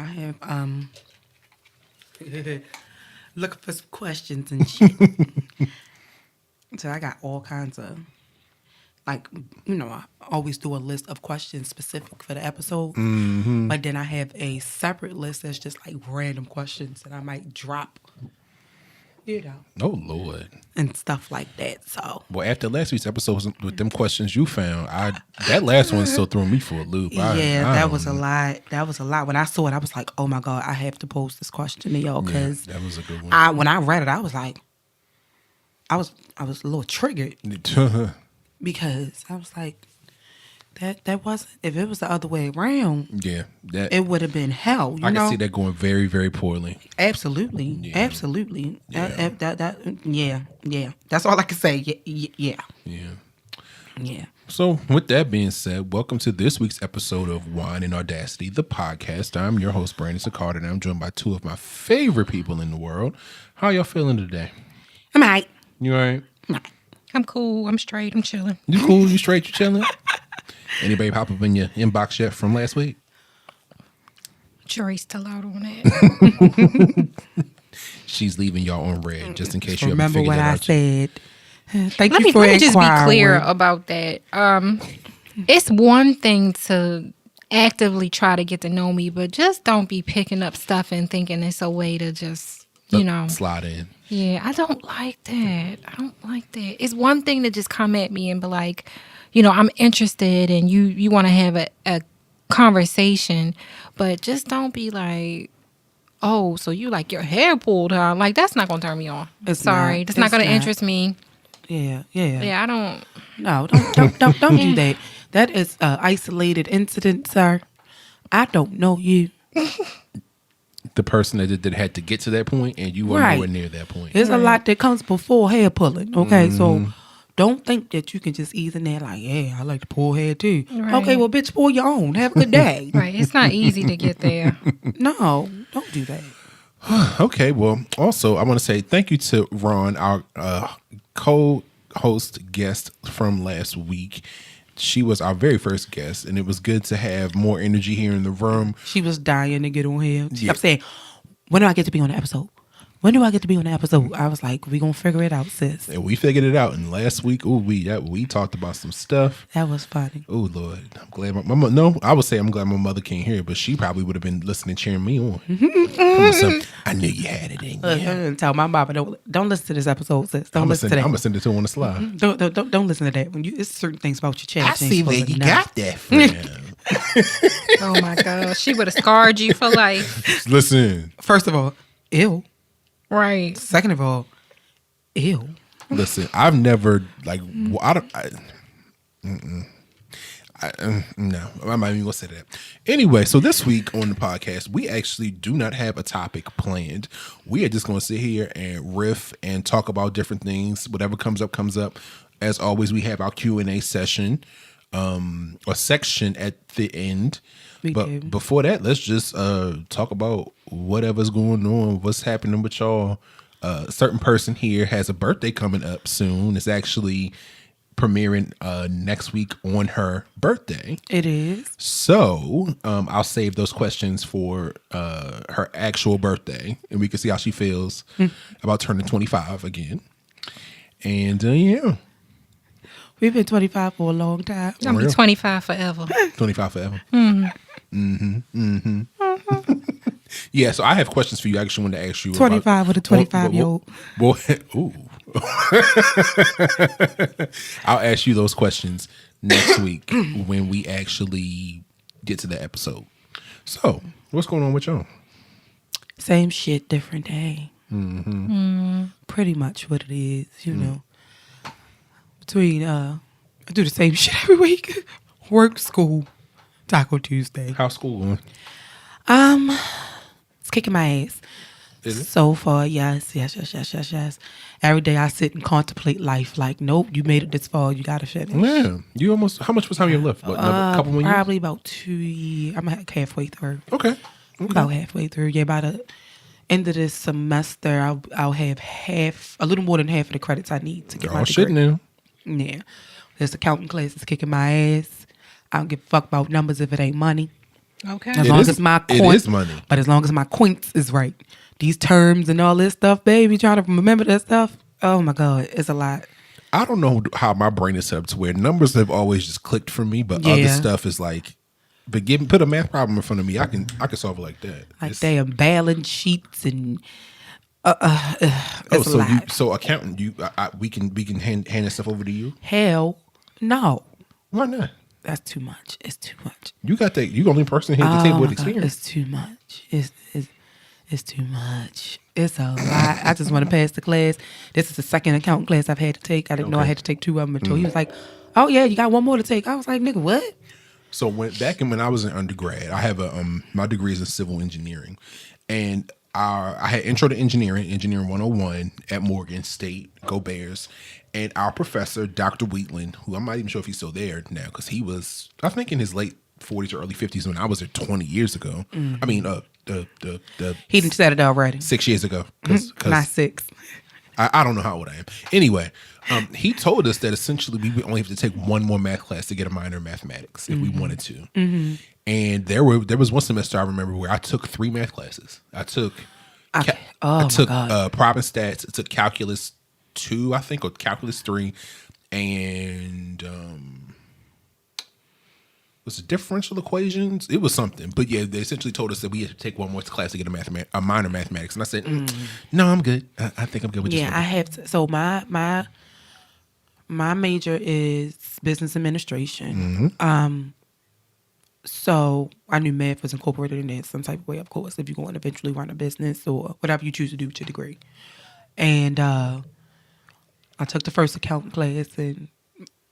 I have looking for some questions and shit. So I got all kinds of I always do a list of questions specific for the episode. Mm-hmm. But then I have a separate list that's just like random questions that I might drop. Oh Lord. And stuff like that. So well, after last week's episode with them questions you found, that last one still threw me for a loop. That was a lot. That was a lot. When I saw it, I was like, "Oh my God, I have to post this question to y'all." Because that was a good one. When I read it, I was like, I was a little triggered because I was like, that wasn't. If it was the other way around, it would have been hell. I can see that going very, very poorly. Absolutely, absolutely. Yeah. That's all I can say. Yeah. So, with that being said, welcome to this week's episode of Wine and Audacity, the podcast. I'm your host, Brandon Sicard, and I'm joined by two of my favorite people in the world. How y'all feeling today? I'm all right. You all right? I'm cool. I'm straight. I'm chilling. You cool? You straight? You chilling? Anybody pop up in your inbox yet from last week? Jury's still out on that. She's leaving y'all on red, just in case you remember what I said. Thank let you for me just be clear inquiring. about that. It's one thing to actively try to get to know me, but just don't be picking up stuff and thinking it's a way to just, slide in. Yeah, I don't like that. It's one thing to just come at me and be like, I'm interested and you want to have a conversation, but just don't be like, oh, so you like your hair pulled, huh? Like, that's not going to turn me on. That's not going to interest me. Yeah. Yeah, I don't. No, don't do that. That is an isolated incident, sir. I don't know you. The person that had to get to that point, and you weren't nowhere near that point. There's a lot that comes before hair pulling. Okay, so don't think that you can just ease in there like, yeah, I like to pull hair too. Right. Okay, well, bitch, pull your own. Have a good day. Right, it's not easy to get there. No, don't do that. Okay, well, also, I want to say thank you to Ron, our co-host guest from last week. She was our very first guest, and it was good to have more energy here in the room. She was dying to get on here. She kept saying, when do I get to be on the episode? When do I get to be on the episode? I was like, we gonna figure it out, sis. And we figured it out. And last week, we talked about some stuff. That was funny. Oh Lord, I'm glad my mama. No, I would say I'm glad my mother can't hear, but she probably would have been listening, cheering me on. I knew you had it in you. Tell my mama don't listen to this episode, sis. Don't listen to that. I'm gonna send it to her on the slide. Mm-hmm. Don't listen to that. When it's certain things about your channel. I see where you got that from. Oh my God, she would have scarred you for life. Listen. First of all, ew. Right. Second of all, ew. Listen, I've never no, I'm not even gonna say that. Anyway, so this week on the podcast, we actually do not have a topic planned. We are just gonna sit here and riff and talk about different things. Whatever comes up, comes up. As always, we have our Q&A session, or section at the end. But before that, let's just talk about whatever's going on, what's happening with y'all. A certain person here has a birthday coming up soon. It's actually premiering next week on her birthday. It is. So I'll save those questions for her actual birthday, and we can see how she feels about turning 25 again. And yeah. We've been 25 for a long time. I'm gonna be 25 forever. 25 forever. Mm-hmm. Yeah, so I have questions for you. I actually wanted to ask you 25 with a 25-year-old. Ooh. I'll ask you those questions next week when we actually get to the episode. So, what's going on with y'all? Same shit, different day. Mm-hmm. Pretty much what it is, you know. Between, I do the same shit every week. Work, school, Taco Tuesday. How's school going? It's kicking my ass. Is it? So far, yes. Every day I sit and contemplate life. Like, nope, you made it this far. You gotta finish. Yeah, you almost. How much was time you left? What, another couple more years? Probably about 2 years. I'm halfway through. Okay. About halfway through. Yeah, by the end of this semester, I'll have a little more than half of the credits I need to get my degree. Shit now. Yeah, this accounting class is kicking my ass. I don't give a fuck about numbers if it ain't money. Okay. As long as my it is money. But as long as my coins is right. These terms and all this stuff, baby, trying to remember that stuff. Oh my God, it's a lot. I don't know how my brain is set up to where numbers have always just clicked for me, but other stuff is like, but put a math problem in front of me, I can solve it like that. Like damn balance sheets and it's a lot. So accountant, we can hand that stuff over to you? Hell no. Why not? That's too much. It's too much. You the only person here at the table with experience. It's too much. It's too much. It's a lot. I just want to pass the class. This is the second accounting class I've had to take. I didn't know I had to take 2 of them until he was like, "Oh yeah, you got 1 more to take." I was like, "Nigga, what?" So when I was in undergrad, I have my degree is in civil engineering, and I had intro to engineering 101 at Morgan State. Go Bears! And our professor, Dr. Wheatland, who I'm not even sure if he's still there now, because he was, I think, in his late 40s or early 50s when I was there 20 years ago. I mean, he didn't said it already. 6 years ago. Not 6. I don't know how old I am. Anyway, he told us that essentially we would only have to take 1 more math class to get a minor in mathematics if we wanted to. And there was one semester I remember where I took 3 math classes. I took prop and stats. I took calculus 2, I think, or calculus 3, and was it differential equations? It was something, but yeah, they essentially told us that we had to take 1 more class to get a minor mathematics, and I said, "No, I'm good. I think I'm good with this." Yeah, I have to. So my major is business administration. So I knew math was incorporated in there some type of way, of course, if you're going to eventually run a business or whatever you choose to do with your degree. And I took the first accounting class, and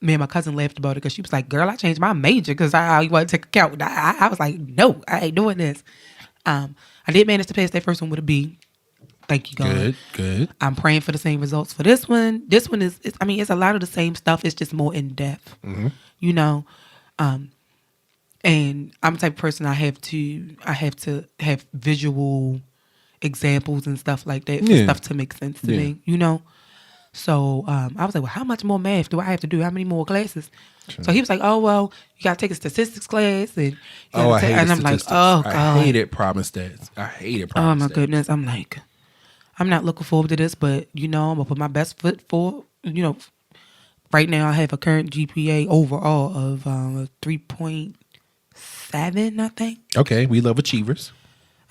me and my cousin laughed about it because she was like, "Girl, I changed my major because I want to take accounting." I was like, "No, I ain't doing this." I did manage to pass that first one with a B. Thank you, God. Good. I'm praying for the same results for this one. This one is, it's a lot of the same stuff. It's just more in depth, you know. And I'm the type of person I have to have visual examples and stuff like that for stuff to make sense to me, you know. So I was like, well, how much more math do I have to do? How many more classes? Sure. So he was like, oh, well, you got to take a statistics class. And I hated and I'm statistics. like, oh, God. I hated problem stats. I hated problem stats. Oh, my goodness. I'm like, I'm not looking forward to this, but, you know, I'm going to put my best foot forward. You know, right now I have a current GPA overall of 3.7, I think. Okay, we love achievers.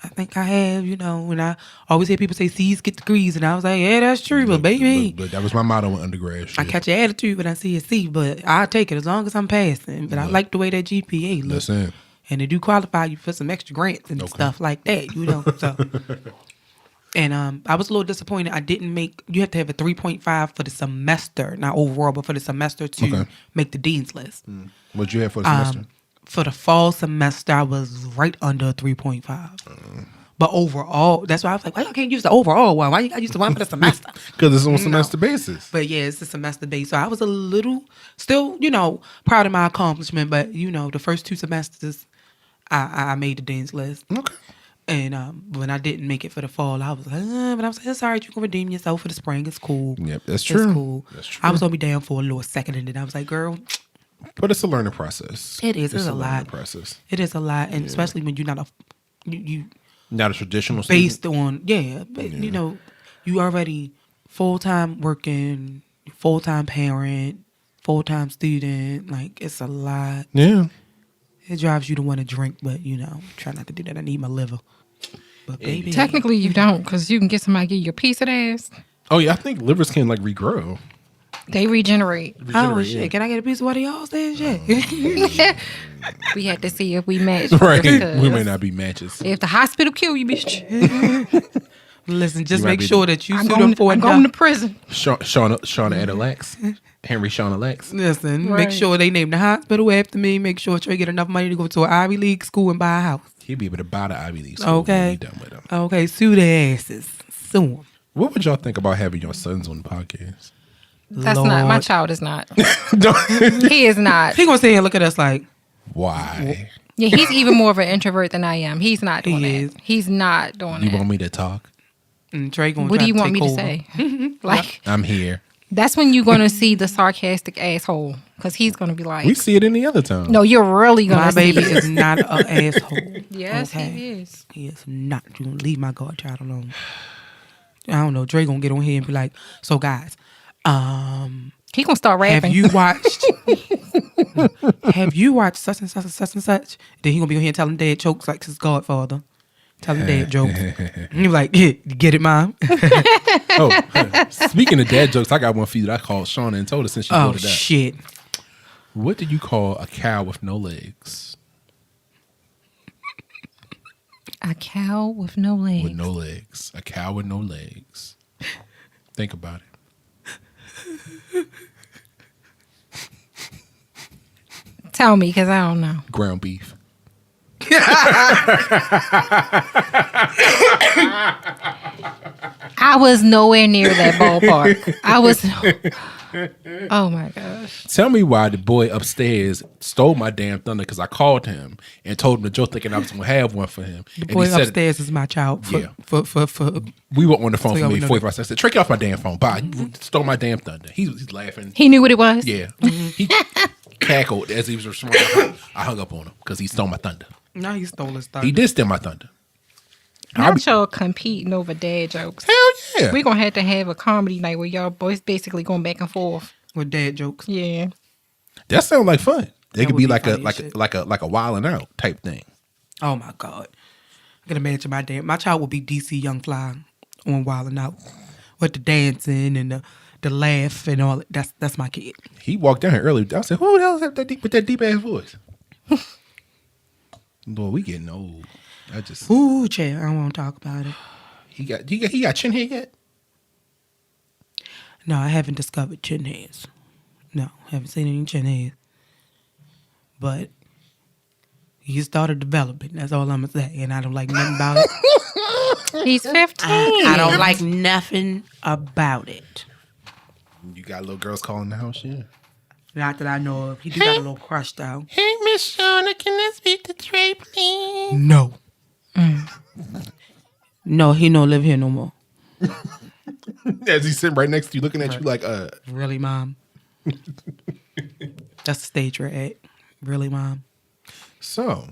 I think I have, you know, when I always hear people say C's get degrees, and I was like, yeah, that's true, but baby. But that was my motto in undergrad. I catch an attitude when I see a C, but I'll take it as long as I'm passing. But I like the way that GPA looks. That's it. And they do qualify you for some extra grants and stuff like that, you know. So, and I was a little disappointed. I didn't make, you have to have a 3.5 for the semester, not overall, but for the semester to make the dean's list. What'd you have for the semester? For the fall semester, I was right under 3.5. But overall, that's why I was like, why y'all can't use the overall one? Why you got to use the one for the semester? Because it's on semester basis. But yeah, it's a semester base. So I was a little, still, you know, proud of my accomplishment. But, you know, the first 2 semesters, I made the dean's list. Okay. And when I didn't make it for the fall, I was like, but I was like, it's all right. You can redeem yourself for the spring. It's cool. Yep, that's true. It's cool. That's true. I was going to be down for a little second, and then I was like, girl. But it's a learning process. It is. It's a lot. Process. It is a lot. And especially when you're not not a traditional based student. on, you know, you already full-time working, full-time parent, full-time student. Like, it's a lot. Yeah. It drives you to want to drink, but, you know, try not to do that. I need my liver. But baby. Technically, you don't, because you can get somebody to give you a piece of ass. Oh, yeah. I think livers can, like, regrow. They regenerate. Oh, shit. Yeah. Can I get a piece of one of y'all's then? Shit. We had to see if we match. Right. We may not be matches. If the hospital kill you, bitch. Listen, just make sure that you sue them for I'm going to prison. Shauna Etta Lex. Henry Shauna Lex. Listen, make sure they name the hospital after me. Make sure Trey get enough money to go to an Ivy League school and buy a house. He'll be able to buy the Ivy League school. Okay. Done with him. Okay, sue their asses. Sue them. What would y'all think about having your sons on the podcast? That's not. My child is not. He is not. He gonna sit here and look at us like, why? Yeah, he's even more of an introvert than I am. He's not doing that. He's not doing that. You want me to talk? Trey gonna what do you want me over. to say? Like, I'm here. That's when you're going to see the sarcastic asshole. Because he's going to be like... We see it any other time. No, you're really going to see it. My baby is not an asshole. Yes, okay? He is. He is not. You gonna leave my godchild alone. I don't know. Dre gonna get on here and be like, so guys, he gonna start rapping. Have you watched such and such and such and such? Then he gonna be on here telling dad jokes like his godfather. Telling dad jokes. And he like, yeah, get it, mom? Speaking of dad jokes, I got one for you that I called Shauna and told her since she brought it up. Shit. What do you call a cow with no legs? A cow with no legs. With no legs. A cow with no legs. Think about it. Tell me, because I don't know. Ground beef. I was nowhere near that ballpark. Oh my gosh. Tell me why the boy upstairs stole my damn thunder because I called him and told him the joke thinking I was going to have one for him. The boy upstairs is my child. For we were on the phone for maybe 45 seconds. I said, "Trick you off my damn phone. Bye. You stole my damn thunder." He's laughing. He knew what it was? Yeah. He cackled as he was responding. I hung up on him because he stole my thunder. No, he stole his thunder. He did steal my thunder. Not y'all competing over dad jokes. Hell yeah. We're going to have a comedy night where y'all boys basically going back and forth. With dad jokes. Yeah. That sounds like fun. It could be like a wilding out type thing. Oh my God. I can imagine my child will be DC Young Fly on Wildin' Out. With the dancing and the laugh and all. That's my kid. He walked down here early. I said, "Who the hell is that deep with that deep ass voice?" Lord, we getting old. Ooh, chair. I don't want to talk about it. He got chin hair yet? No, I haven't discovered chin hairs. No, haven't seen any chin hairs. But he started developing. That's all I'm gonna say, and I don't like nothing about it. He's 15. I don't like nothing about it. You got little girls calling the house, yeah? Not that I know of. He do got a little crush though. Hey, Miss Shauna, can I speak to Trey, please? No. No, he don't live here no more. As he's sitting right next to you, looking at you like, Really, Mom? That's the stage we're at. Really, Mom? So,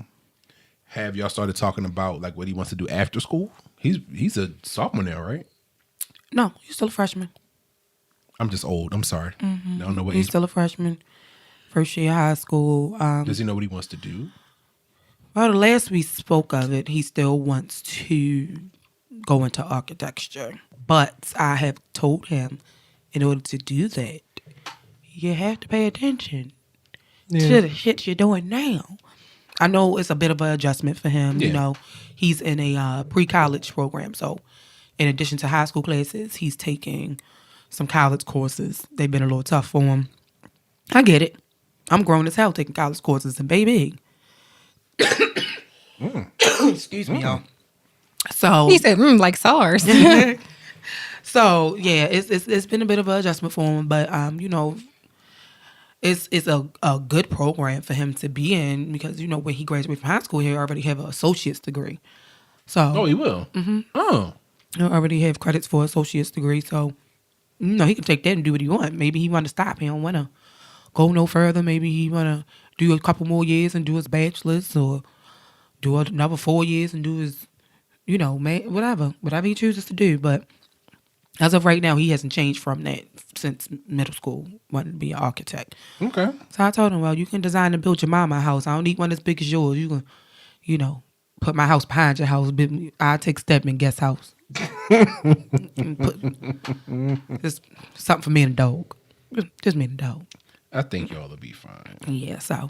have y'all started talking about like what he wants to do after school? He's a sophomore now, right? No, he's still a freshman. I'm just old. I'm sorry. I don't know what He's still a freshman. First year high school. Does he know what he wants to do? Well, the last we spoke of it, he still wants to go into architecture. But I have told him, in order to do that, you have to pay attention to the shit you're doing now. I know it's a bit of an adjustment for him. Yeah. You know, he's in a pre-college program. So in addition to high school classes, he's taking some college courses. They've been a little tough for him. I get it. I'm grown as hell taking college courses, and baby. Excuse me, y'all. So he said, like SARS. So yeah, it's been a bit of an adjustment for him, but you know, it's a good program for him to be in because you know when he graduates from high school, he already have an associate's degree. So he will. Mm-hmm. Oh, he already have credits for associate's degree, so you know he can take that and do what he want. Maybe he want to stop. He don't want to go no further. Maybe he want to do a couple more years and do his bachelor's, or do another 4 years and do his, you know, whatever he chooses to do. But as of right now, he hasn't changed from that since middle school, wanting to be an architect. Okay. So I told him, well, you can design and build your mama house. I don't need one as big as yours. You can, you know, put my house behind your house. I'll take Stedman guest house. It's something for me and the dog. Just me and the dog. I think y'all will be fine. Yeah, so y'all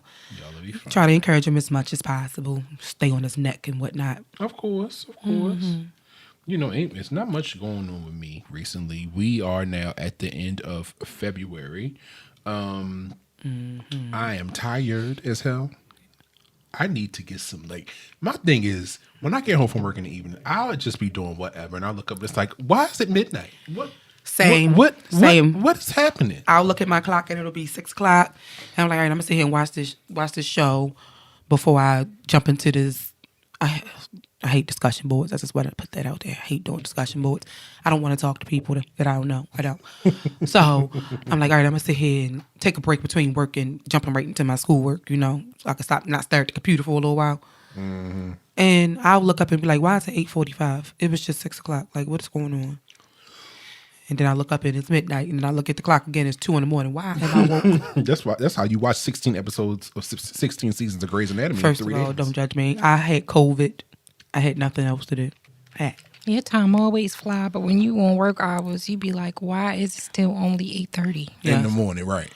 will be fine. Try to encourage him as much as possible. Stay on his neck and whatnot. Of course. Mm-hmm. You know, it's not much going on with me recently. We are now at the end of February. I am tired as hell. I need to get some, like, my thing is, when I get home from work in the evening, I'll just be doing whatever. And I look up, it's like, why is it midnight? Same. What Same. What is happening? I'll look at my clock and it'll be 6 o'clock. And I'm like, all right, I'm going to sit here and watch this show before I jump into this. I hate discussion boards. I just want to put that out there. I hate doing discussion boards. I don't want to talk to people that I don't know. I don't. So I'm like, all right, I'm going to sit here and take a break between work and jumping right into my schoolwork, so I can not stare at the computer for a little while. Mm-hmm. And I'll look up and be like, why is it 8:45? It was just 6 o'clock. Like, what's going on? And then I look up and it's midnight. And then I look at the clock again. It's 2 a.m. Why have I woke? That's how you watch 16 episodes of 16 seasons of Grey's Anatomy. First of all, don't judge me. I had COVID. I had nothing else to do. Your time always fly, but when you on work hours, you be like, why is it still only 8:30 in the morning, right?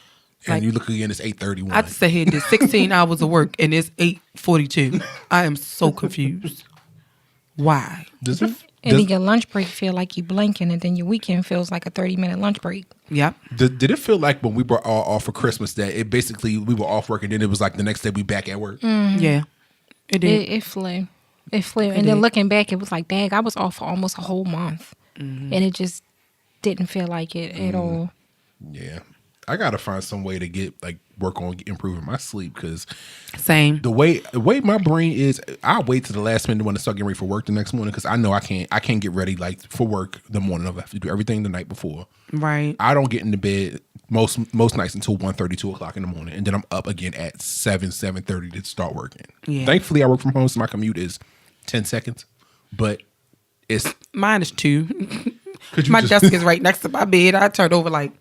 And you look again, it's 8:31. I just said here did 16 hours of work and it's 8:42. I am so confused. Why? And then your lunch break feel like you blinking, and then your weekend feels like a 30-minute lunch break. Yep. Did it feel like when we were all off for Christmas that it basically we were off work and then it was like the next day we back at work? Mm-hmm. Yeah, it did. It flew. And then looking back, it was like, dang, I was off for almost a whole month. Mm-hmm. And it just didn't feel like it at all. Yeah. I got to find some way to get work on improving my sleep because same the way my brain is, I wait to the last minute when I start getting ready for work the next morning because I know I can't get ready for work the morning of. I have to do everything the night before. Right. I don't get into bed most nights until 1:30, 2 o'clock in the morning, and then I'm up again at 7:30 to start working. Yeah. Thankfully, I work from home, so my commute is 10 seconds, but mine is 2. My desk is right next to my bed. I turned over like.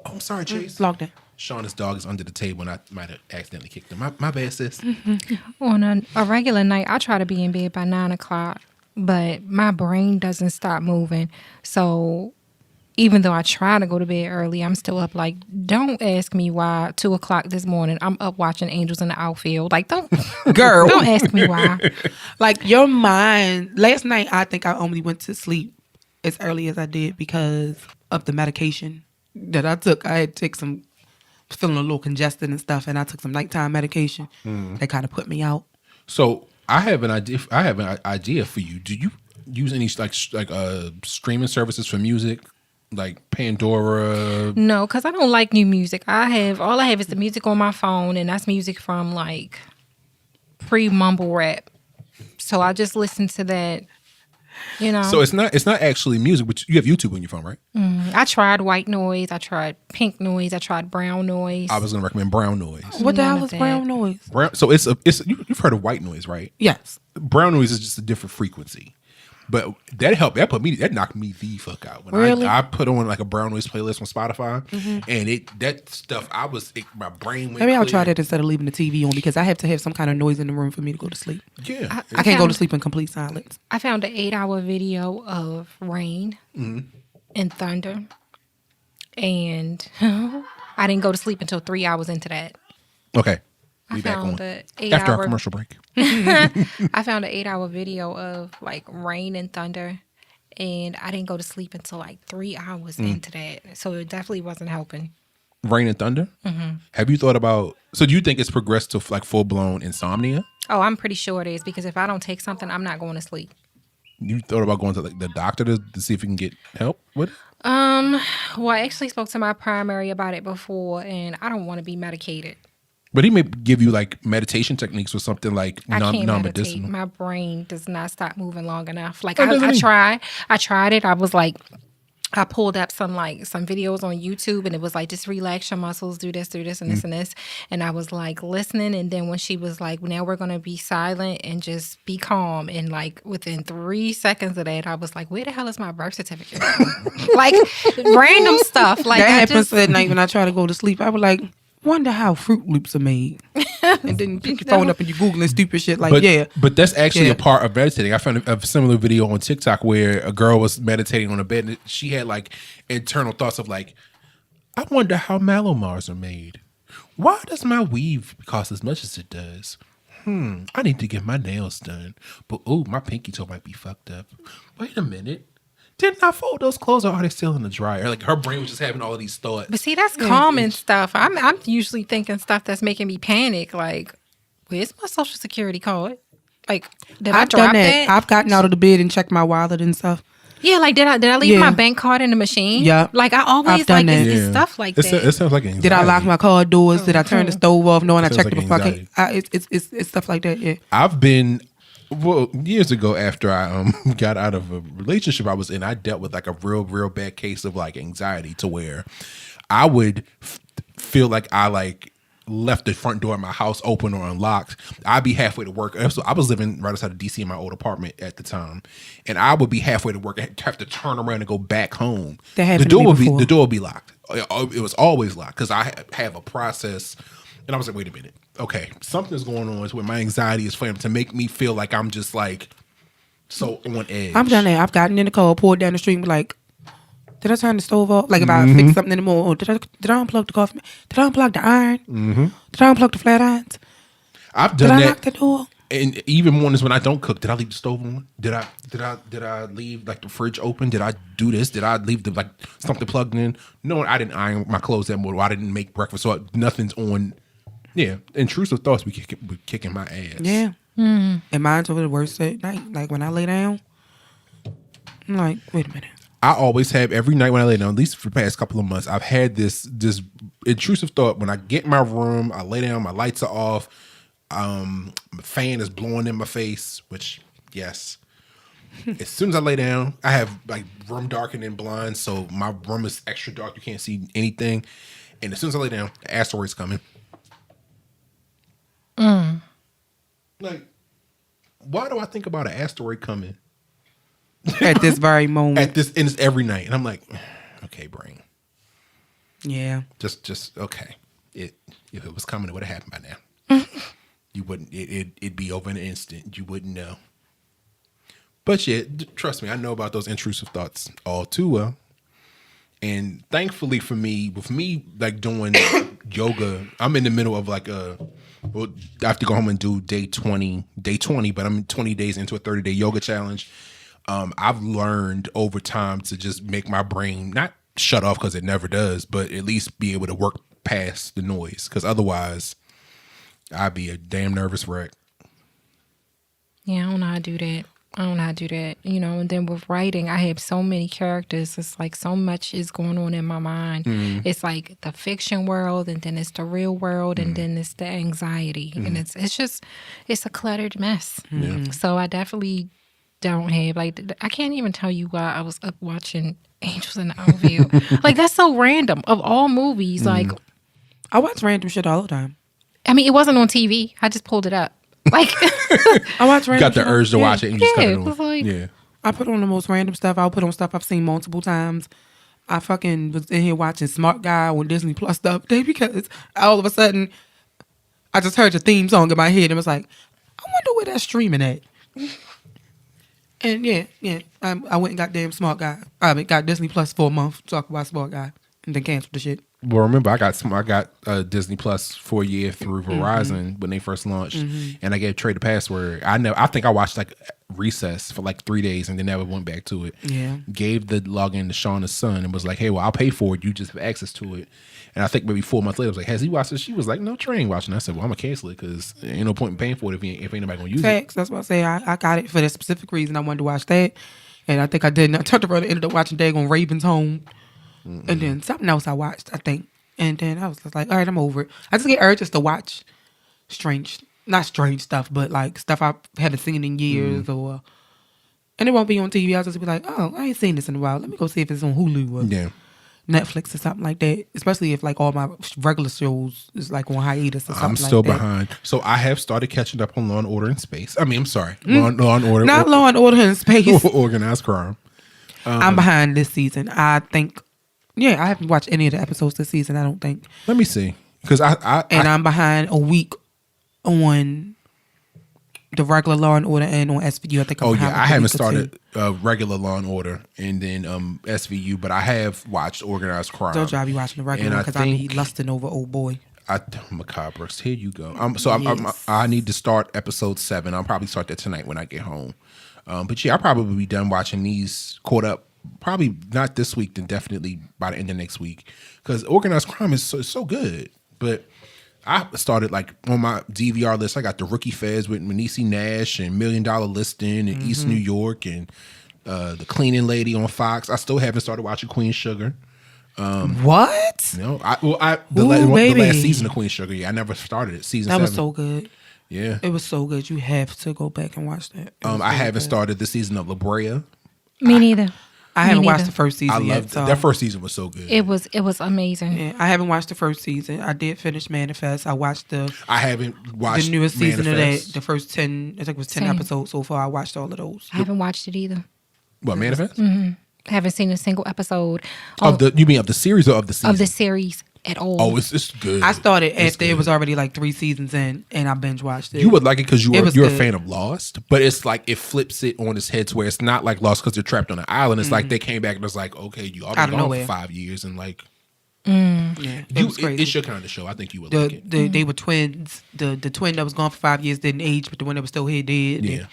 I'm sorry, Chase. Logged in. Shauna's dog is under the table, and I might have accidentally kicked him. My bad, sis. Mm-hmm. On a regular night, I try to be in bed by 9 o'clock, but my brain doesn't stop moving. So even though I try to go to bed early, I'm still up. Like, don't ask me why 2 o'clock this morning I'm up watching Angels in the Outfield. Like, don't ask me why. Like, your mind. Last night, I think I only went to sleep as early as I did because of the medication that I took. I had to take some, feeling a little congested and stuff, and I took some nighttime medication that kind of put me out. So I have an idea for you. Do you use any streaming services for music, like Pandora? No, because I don't like new music. All I have is the music on my phone, and that's music from like pre-mumble rap. So I just listen to that. So it's not actually music, but you have YouTube on your phone, right? I tried white noise. I tried pink noise. I tried brown noise. I was going to recommend brown noise. What the hell is brown noise? So you've heard of white noise, right? Yes. Brown noise is just a different frequency. But that helped. That knocked me the fuck out. When really? I put on like a brown noise playlist on Spotify, and that stuff, my brain went. Maybe I'll try that instead of leaving the TV on because I have to have some kind of noise in the room for me to go to sleep. Yeah, I can't go to sleep in complete silence. I found an 8-hour video of rain and thunder, and I didn't go to sleep until 3 hours into that. Okay. I found after our commercial break. I found an 8-hour video of like rain and thunder, and I didn't go to sleep until like 3 hours into that. So it definitely wasn't helping. Rain and thunder? Mm-hmm. Have you thought about? So do you think it's progressed to like full blown insomnia? Oh, I'm pretty sure it is because if I don't take something, I'm not going to sleep. You thought about going to like the doctor to see if you can get help with it? Well, I actually spoke to my primary about it before, and I don't want to be medicated. But he may give you like meditation techniques or something like non-medicinal. My brain does not stop moving long enough. Like I tried it. I was like, I pulled up some videos on YouTube, and it was like, just relax your muscles, do this, and this, and this. And I was like listening. And then when she was like, now we're going to be silent and just be calm. And like within 3 seconds of that, I was like, where the hell is my birth certificate? Like random stuff. Like that happens at night when I try to go to sleep. I was like, wonder how Fruit Loops are made. And then you pick your phone up and you Googling stupid shit But that's actually a part of meditating. I found a similar video on TikTok where a girl was meditating on a bed and she had like internal thoughts of like, I wonder how Malomars are made. Why does my weave cost as much as it does? I need to get my nails done. But my pinky toe might be fucked up. Wait a minute. Didn't I fold those clothes or are they still in the dryer? Like her brain was just having all of these thoughts. But see, that's calming stuff. I'm usually thinking stuff that's making me panic. Like, where's my social security card? Like, did I drop that? I've gotten out of the bed and checked my wallet and stuff. Yeah, like did I leave my bank card in the machine? Yeah. Like I always like it's stuff like that. It sounds like anxiety. Did I lock my car doors? Did I turn the stove off? No, and I checked it before I came. It's stuff like that. Yeah. I've been Well, years ago, after I got out of a relationship I was in, I dealt with like a real bad case of like anxiety to where I would feel like I like left the front door of my house open or unlocked. I'd be halfway to work. So I was living right outside of DC in my old apartment at the time, and I would be halfway to work and have to turn around and go back home. The door would be locked. It was always locked because I have a process. And I was like, wait a minute. Okay, something's going on where my anxiety is flaring to make me feel like I'm just like so on edge. I've done that. I've gotten in the car, pulled down the street and be like, did I turn the stove off? Like if I fix something in the morning, or did I unplug the coffee? Did I unplug the iron? Did I unplug the flat irons? I've done that. Did I lock the door? And even mornings when I don't cook, did I leave the stove on? Did I leave like the fridge open? Did I do this? Did I leave the like something plugged in? No, I didn't iron my clothes that morning. I didn't make breakfast, so nothing's on. Yeah, intrusive thoughts be kicking my ass. Yeah, and mine's over the worst at night. Like when I lay down, I'm like, wait a minute. I always have every night when I lay down, at least for the past couple of months, I've had this intrusive thought when I get in my room, I lay down, my lights are off, my fan is blowing in my face, which yes. As soon as I lay down, I have like room darkened and blinds, so my room is extra dark, you can't see anything. And as soon as I lay down, the asteroid's coming. Like, why do I think about an asteroid coming at this very moment? And it's every night, and I'm like, okay, brain. Yeah. Just okay. If it was coming, it would have happened by now. You wouldn't. It'd be over in an instant. You wouldn't know. But yeah, trust me, I know about those intrusive thoughts all too well. And thankfully for me, with me like doing yoga, I'm in the middle of like I have to go home and do day 20, but I'm 20 days into a 30-day yoga challenge. I've learned over time to just make my brain not shut off because it never does, but at least be able to work past the noise. Because otherwise, I'd be a damn nervous wreck. Yeah, I don't know how to do that. You know, and then with writing, I have so many characters. It's like so much is going on in my mind. It's like the fiction world, and then it's the real world, and then it's the anxiety. And it's a cluttered mess. So I definitely don't have, like, I can't even tell you why I was up watching Angels in the Outfield. Like, that's so random. Of all movies, like. I watch random shit all the time. I mean, it wasn't on TV. I just pulled it up. Like, I watch random. Got the urge to watch it and just cut it on. Like, I put on the most random stuff. I'll put on stuff I've seen multiple times. I fucking was in here watching Smart Guy on Disney Plus the other day because all of a sudden I just heard the theme song in my head and was like, I wonder where that's streaming at. And I went and got damn Smart Guy. I got Disney Plus for a month to talk about Smart Guy and then canceled the shit. Well, remember, I got Disney Plus for a year through Verizon when they first launched, and I gave Trey the password. I think I watched like Recess for like 3 days and then never went back to it. Yeah, gave the login to Shauna's son and was like, "Hey, well, I'll pay for it. You just have access to it." And I think maybe 4 months later, I was like, "Has he watched it?" She was like, "No, Trey ain't watching." I said, "Well, I'm gonna cancel it because ain't no point in paying for it if ain't nobody gonna use it." That's what I say. I got it for the specific reason I wanted to watch that, and I think I did. And I turned around and ended up watching Dagon Raven's Home, and then something else I watched, I think. And then I was just like, all right, I'm over it. I just get urges to watch not strange stuff, but like stuff I haven't seen in years and it won't be on TV. I'll just be like, oh, I ain't seen this in a while. Let me go see if it's on Hulu or Netflix or something like that. Especially if like all my regular shows is like on hiatus or something like that. I'm still behind. So I have started catching up on Law and Order in Space. I mean, I'm sorry. Law and Order. Not Law and Order in Space. Organized crime. I'm behind this season. I think. Yeah, I haven't watched any of the episodes this season, I don't think. Let me see. Because I'm behind a week on the regular Law and Order and on SVU. I think I'm behind. I haven't started regular Law and Order and then SVU, but I have watched Organized Crime. Don't y'all be watching the regular one because I be lusting over old boy. Macabre. Here you go. I need to start episode 7. I'll probably start that tonight when I get home. But yeah, I'll probably be done watching these, caught up. Probably not this week, then definitely by the end of next week. Because Organized Crime is so good. But I started like on my DVR list, I got the Rookie Feds with Niecy Nash and $1 Million Listing in East New York and the Cleaning Lady on Fox. I still haven't started watching Queen Sugar. What? No, the last season of Queen Sugar. Yeah, I never started it. Season 7. That was so good. Yeah. It was so good. You have to go back and watch that. I haven't started the season of La Brea. Me neither. I haven't watched the first season yet. That first season was so good. It was amazing. Yeah, I haven't watched the first season. I did finish Manifest. I watched I haven't watched the newest season of Manifest. that. The first 10, I think it was 10 episodes so far. I watched all of those. I haven't watched it either. What, Manifest? Mm-hmm. I haven't seen a single episode You mean of the series or of the season? of the series at all. Oh, it's good. I started after it was already like 3 seasons in, and I binge watched it. You would like it because you're good. a fan of Lost, but it's like it flips it on its head to where it's not like Lost because they're trapped on an island. It's like they came back and it's like, okay, you all been gone for 5 years and like, yeah, it was crazy. It's your kind of show. I think you would like it. They were twins. The twin that was gone for 5 years didn't age, but the one that was still here did. Yeah.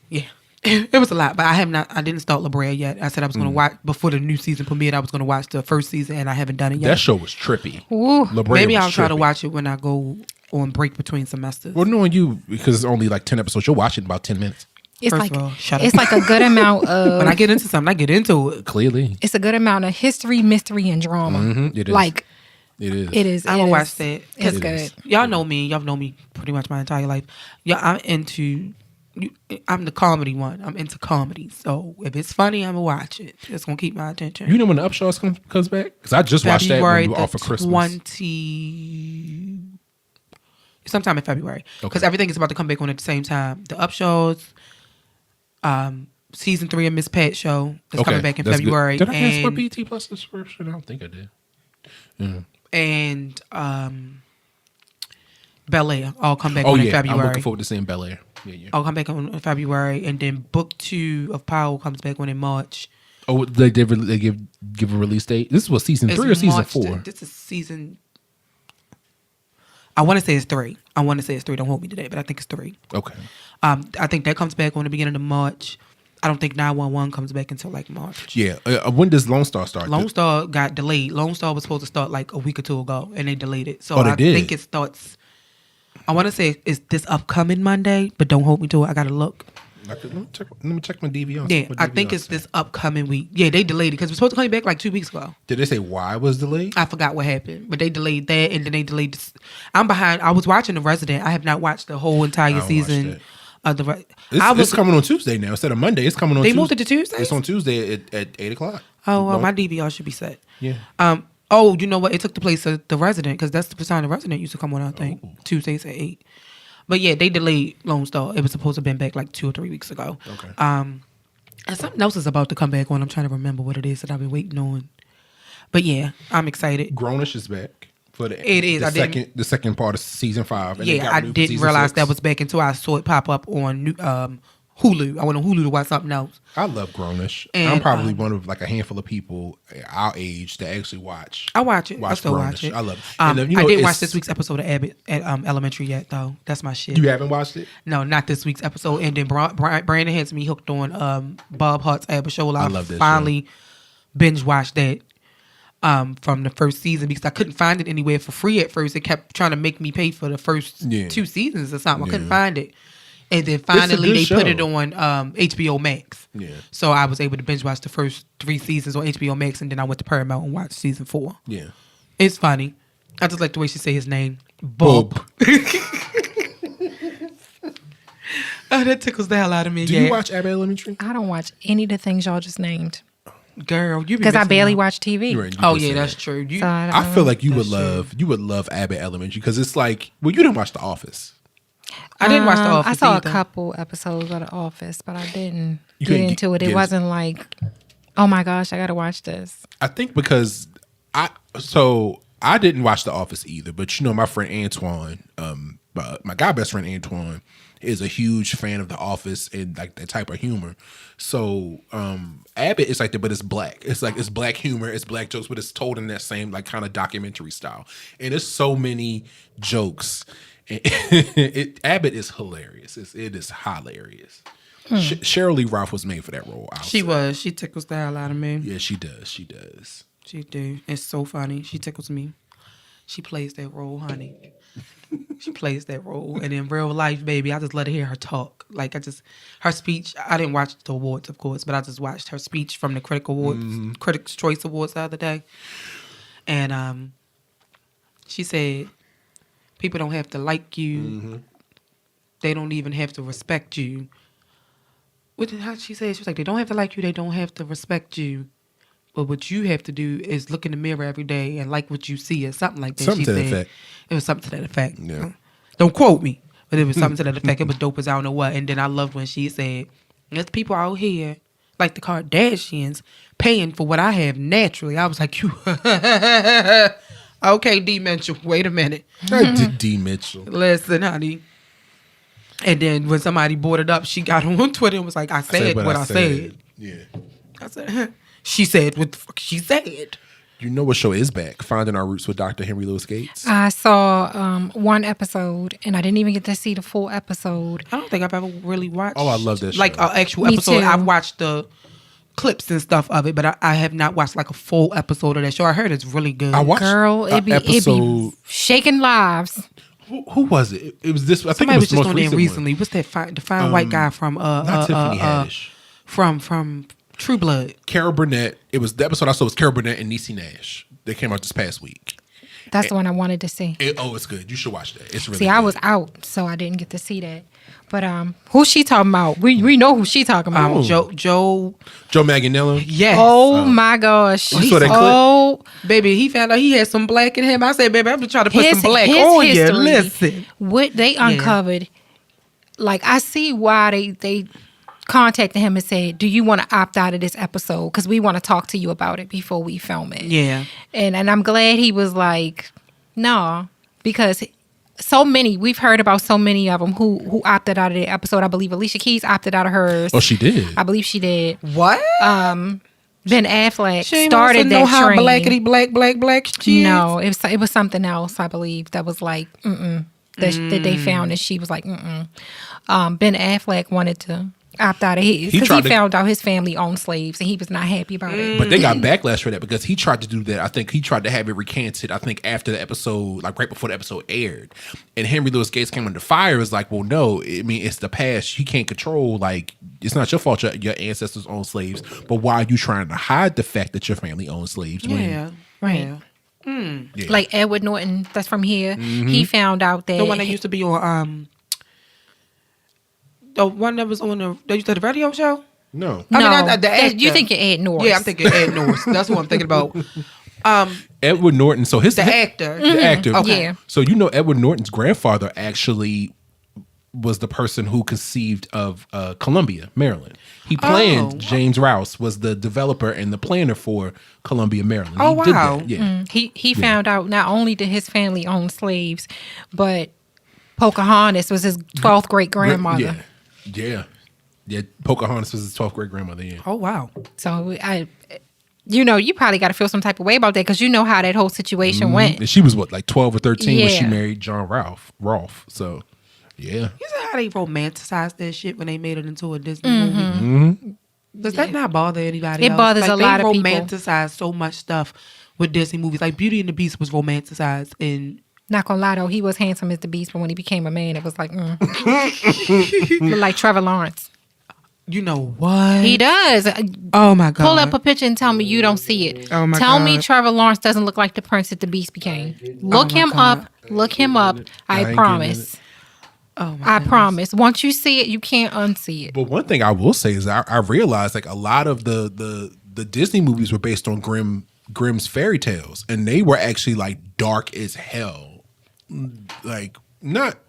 Yeah. It was a lot, but I didn't start La Brea yet. I said I was going to watch before the new season premiered. I was going to watch the first season, and I haven't done it yet. That show was trippy. Ooh. La Brea Maybe was I'll try to trippy. watch it when I go on break between semesters. Well, knowing you, because it's only like 10 episodes, you'll watch it in about 10 minutes. It's First like of all, shut up. it's like a good amount of When I get into something, I get into it. Clearly. it's a good amount of history, mystery, and drama. Mm-hmm, it is. Like It is. it is. I'm it gonna is. watch that. It's It good. is. Y'all know me. Y'all know me pretty much my entire life. Yeah, I'm the comedy one. I'm into comedy. So if it's funny, I'm gonna watch it. It's gonna keep my attention. You know when the Upshaws comes back? Because I just watched that when we were off for Christmas. Sometime in February. Okay. Because everything is about to come back on at the same time. The Upshaws, season 3 of Miss Pat show is coming back in That's February. Good. Did I ask for BT Plus subscription? I don't think I did. Yeah. And Bel Air all come back on in February. I'm looking forward to seeing Bel Air. Yeah. I'll come back on in February, and then book 2 of Powell comes back on in March. Oh, they give a release date. This was season 3 or season March 4? This is season. I want to say it's 3. Don't hold me to that, but I think it's 3. Okay. I think that comes back on the beginning of March. I don't think 911 comes back until like March. Yeah. When does Lone Star start? Lone Star got delayed. Lone Star was supposed to start like a week or 2 ago, and they delayed it. So They I did? think it starts. I want to say it's this upcoming Monday, but don't hold me to it. I gotta look. Let me check my DVR. Yeah, I think it's this upcoming week. Yeah, they delayed it because it was supposed to come back like 2 weeks ago. Did they say why it was delayed? I forgot what happened, but they delayed that, and then they delayed this. I'm behind. I was watching The Resident. I have not watched the whole entire season of The It's coming on Tuesday now instead of Monday. It's coming on. They Tuesday. moved it to Tuesday. It's on Tuesday at 8:00. Oh, well, my DVR should be set. Yeah. Oh, you know what? It took the place of The Resident because that's the time The Resident used to come on. I think Tuesdays at 8. But yeah, they delayed Lone Star. It was supposed to have been back like 2 or 3 weeks ago. Okay. And something else is about to come back on. I'm trying to remember what it is that I've been waiting on. But yeah, I'm excited. Grownish is back for the the second part of season 5. And yeah, I didn't realize that was back until I saw it pop up on Hulu. I went on Hulu to watch something else. I love Grownish. And, I'm probably one of like a handful of people our age that actually watch. I watch it. I still watch it. I love it. I didn't watch this week's episode of Abbott at Elementary yet, though. That's my shit. You haven't watched it? No, not this week's episode. And then Brandon has me hooked on Bob Hart's Abbott show. I love that. Finally binge watched that from the first season because I couldn't find it anywhere for free at first. It kept trying to make me pay for the first 2 seasons or something. I couldn't find it. And then finally they put it on HBO Max. Yeah. So I was able to binge watch the first 3 seasons on HBO Max, and then I went to Paramount and watched season 4. Yeah. It's funny. I just like the way she say his name. Bob. Oh, that tickles the hell out of me. Do you watch Abbott Elementary? I don't watch any of the things y'all just named. Girl, you because I barely watch TV. Right, oh yeah, that's true. I feel like you would love Abbott Elementary because it's like, well, you didn't watch The Office. I didn't watch The Office. I saw either. a couple episodes of The Office, but I didn't get into it. It wasn't like, oh my gosh, I got to watch this. I think because I didn't watch The Office either, but you know my friend Antoine, my guy best friend Antoine, is a huge fan of The Office and like that type of humor. So Abbott is like that, but it's black. It's like it's black humor, it's black jokes, but it's told in that same like kind of documentary style. And there's so many jokes. Abbott is hilarious. It is hilarious. Sheryl Lee Ralph was made for that role. She was. She tickles the hell out of me. Yeah, she does. She does. She do. It's so funny. She tickles me. She plays that role, honey. She plays that role. And in real life, baby, I just let her hear her talk. Like her speech, I didn't watch the awards, of course, but I just watched her speech from the Critics' Choice Awards the other day. And she said, People don't have to like you. Mm-hmm. They don't even have to respect you. How she said? She was like, they don't have to like you. They don't have to respect you. But what you have to do is look in the mirror every day and like what you see, or something like that. Something to that effect. It was something to that effect. Yeah. Don't quote me, but it was something to that effect. It was dope as I don't know what. And then I loved when she said, there's people out here, like the Kardashians, paying for what I have naturally. I was like, you... Okay, D. Mitchell, wait a minute. D. Mitchell. Listen, honey. And then when somebody brought it up, she got on Twitter and was like, I said what I said. Yeah. I said, she said what the fuck she said. You know what show is back? Finding Our Roots with Dr. Henry Louis Gates. I saw one episode, and I didn't even get to see the full episode. I don't think I've ever really watched. Oh, I love this show. Like an actual Me episode. too. I've watched the clips and stuff of it, but I have not watched like a full episode of that show. I heard it's really good. I watched Girl, it be shaking lives. Who was it? It was this. I think Somebody it was the just most on there recent recently. one. What's that? The fine white guy from not Tiffany Haddish. From True Blood. Carol Burnett. It was the episode I saw was Carol Burnett and Niecy Nash. They came out this past week. That's the one I wanted to see. It's good. You should watch that. It's really See, good. I was out, so I didn't get to see that. But who's she talking about? We know who she talking about. Joe Manganiello. Yes. Oh my gosh. You saw that clip? Oh, baby, he found out he had some black in him. I said, baby, I'm just trying to put some black his on history, you. Listen. What they uncovered, like I see why they contacted him and said, do you want to opt out of this episode? Because we want to talk to you about it before we film it. Yeah. And I'm glad he was like, no, because we've heard about so many of them who opted out of the episode. I believe Alicia Keys opted out of hers. Oh, she did? I believe she did. What? Ben Affleck she started that how train. black she No, it was something else, I believe, that was like, that they found, and she was like, Ben Affleck wanted to opt out of his because he found out his family owned slaves and he was not happy about it. But they got backlash for that because he tried to do that. I think he tried to have it recanted, I think, after the episode, like right before the episode aired. And Henry Louis Gates came under fire. It's like, well, no, I mean, it's the past. You can't control, like, it's not your fault your ancestors owned slaves, but why are you trying to hide the fact that your family owned slaves? Yeah. Right. Yeah. Yeah. Like Edward Norton, that's from here. He found out that The one that used to be on the one that was on the radio show? No. I mean, the actor. You thinking Ed Norris. Yeah, I'm thinking Ed Norris. That's what I'm thinking about. Edward Norton. So the actor. The actor. Okay. Yeah. So Edward Norton's grandfather actually was the person who conceived of Columbia, Maryland. He planned, James Rouse was the developer and the planner for Columbia, Maryland. Oh, he wow. Did that. Yeah. He found out not only did his family own slaves, but Pocahontas was his 12th great grandmother. Yeah. Pocahontas was his 12th great grandmother. Yeah. Oh, wow. So you probably got to feel some type of way about that because you know how that whole situation went. And she was like 12 or 13 when she Yeah. married John Rolfe. So, yeah. You see how they romanticized that shit when they made it into a Disney movie? Does that not bother anybody It else? bothers a lot of people. They romanticize so much stuff with Disney movies. Like Beauty and the Beast was romanticized in... Not gonna lie though, he was handsome as the Beast, but when he became a man, it was like, Looked like Trevor Lawrence. You know what? He does. Oh my God. Pull up a picture and tell me you don't see it. Oh my Tell God. me Trevor Lawrence doesn't look like the prince that the Beast became. Look him up. Look him up. I ain't promise. Oh my I promise. Once you see it, you can't unsee it. But one thing I will say is I realized like a lot of the Disney movies were based on Grimm's fairy tales, and they were actually like dark as hell. Like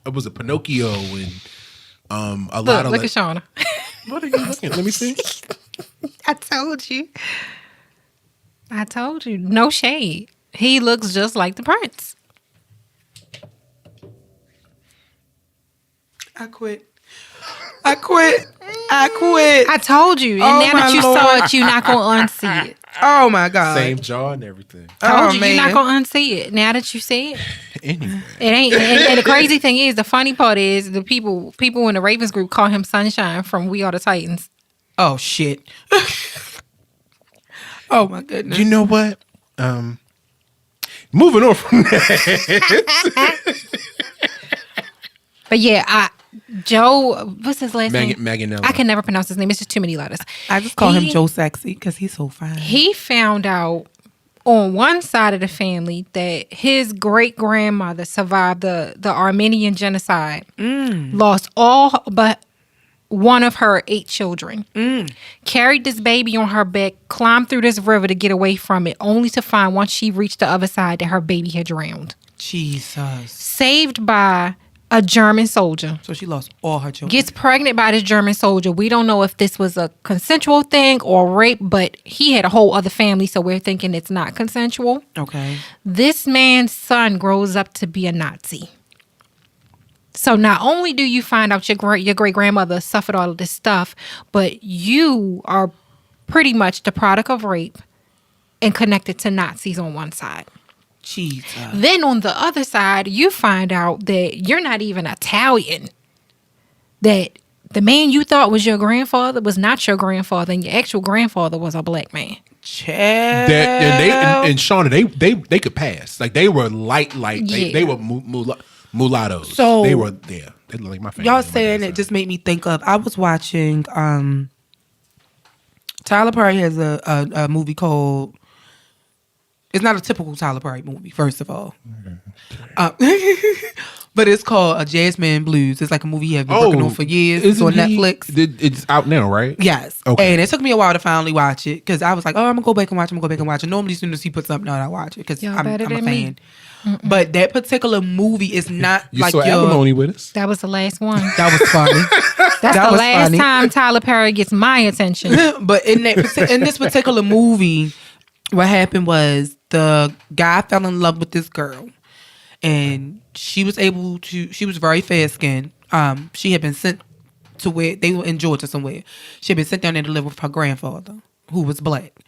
was it Pinocchio and a lot of Look at Shauna. What are you looking at? Let me see. I told you. No shade. He looks just like the prince. I quit. I told you. And Oh, now that my you Lord. saw it, you're not going to unsee it. Oh my God. Same jaw and everything. Told you, man. you're not going to unsee it. Now that you see it. Anyway. It ain't. And the crazy thing is, the funny part is, the people in the Ravens group call him Sunshine from We Are the Titans. Oh shit. Oh my goodness. You know what? Moving on from that. But yeah, Joe, what's his last name? Manganiello. I can never pronounce his name. It's just too many letters. I just call him Joe Sexy because he's so fine. He found out on one side of the family that his great-grandmother survived the Armenian genocide, lost all but one of her 8 children, carried this baby on her back, climbed through this river to get away from it, only to find once she reached the other side that her baby had drowned. Jesus. Saved by a German soldier. So she lost all her children. Gets pregnant by this German soldier. We don't know if this was a consensual thing or rape, but he had a whole other family, so we're thinking it's not consensual. Okay. This man's son grows up to be a Nazi. So not only do you find out your great-grandmother suffered all of this stuff, but you are pretty much the product of rape and connected to Nazis on one side. Jesus. Then on the other side, you find out that you're not even Italian. That the man you thought was your grandfather was not your grandfather, and your actual grandfather was a black man. And Shauna, they could pass. Like they were light. They were mulattoes. So they were there. They look like my family. Y'all saying it just made me think of. I was watching. Tyler Perry has a movie called. It's not a typical Tyler Perry movie, first of all. But it's called Jasmine Blues. It's like a movie he has been working on for years. It's on Netflix. It's out now, right? Yes. Okay. And it took me a while to finally watch it because I was like, oh, I'm going to go back and watch it. Normally, as soon as he puts something out, I watch it because I'm a fan. But that particular movie is not you like saw Abalone with us. That was the last one. That was funny. That's the last time Tyler Perry gets my attention. But in this particular movie, what happened was the guy fell in love with this girl, and she was very fair skinned. She had been sent to where they were in Georgia somewhere. She had been sent down there to live with her grandfather, who was black,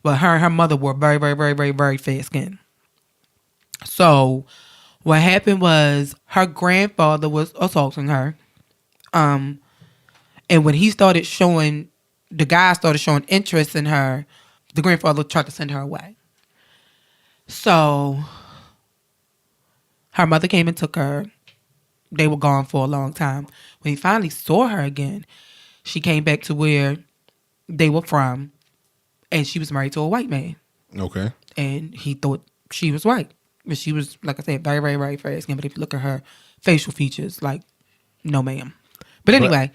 but her and her mother were very, very, very, very, very fair skinned. So what happened was her grandfather was assaulting her, and when the guy started showing interest in her, the grandfather tried to send her away. So her mother came and took her. They were gone for a long time. When he finally saw her again, she came back to where they were from, and she was married to a white man. Okay. And he thought she was white. But she was, like I said, very, very, very fair skin. But if you look at her facial features, like, no ma'am. But anyway,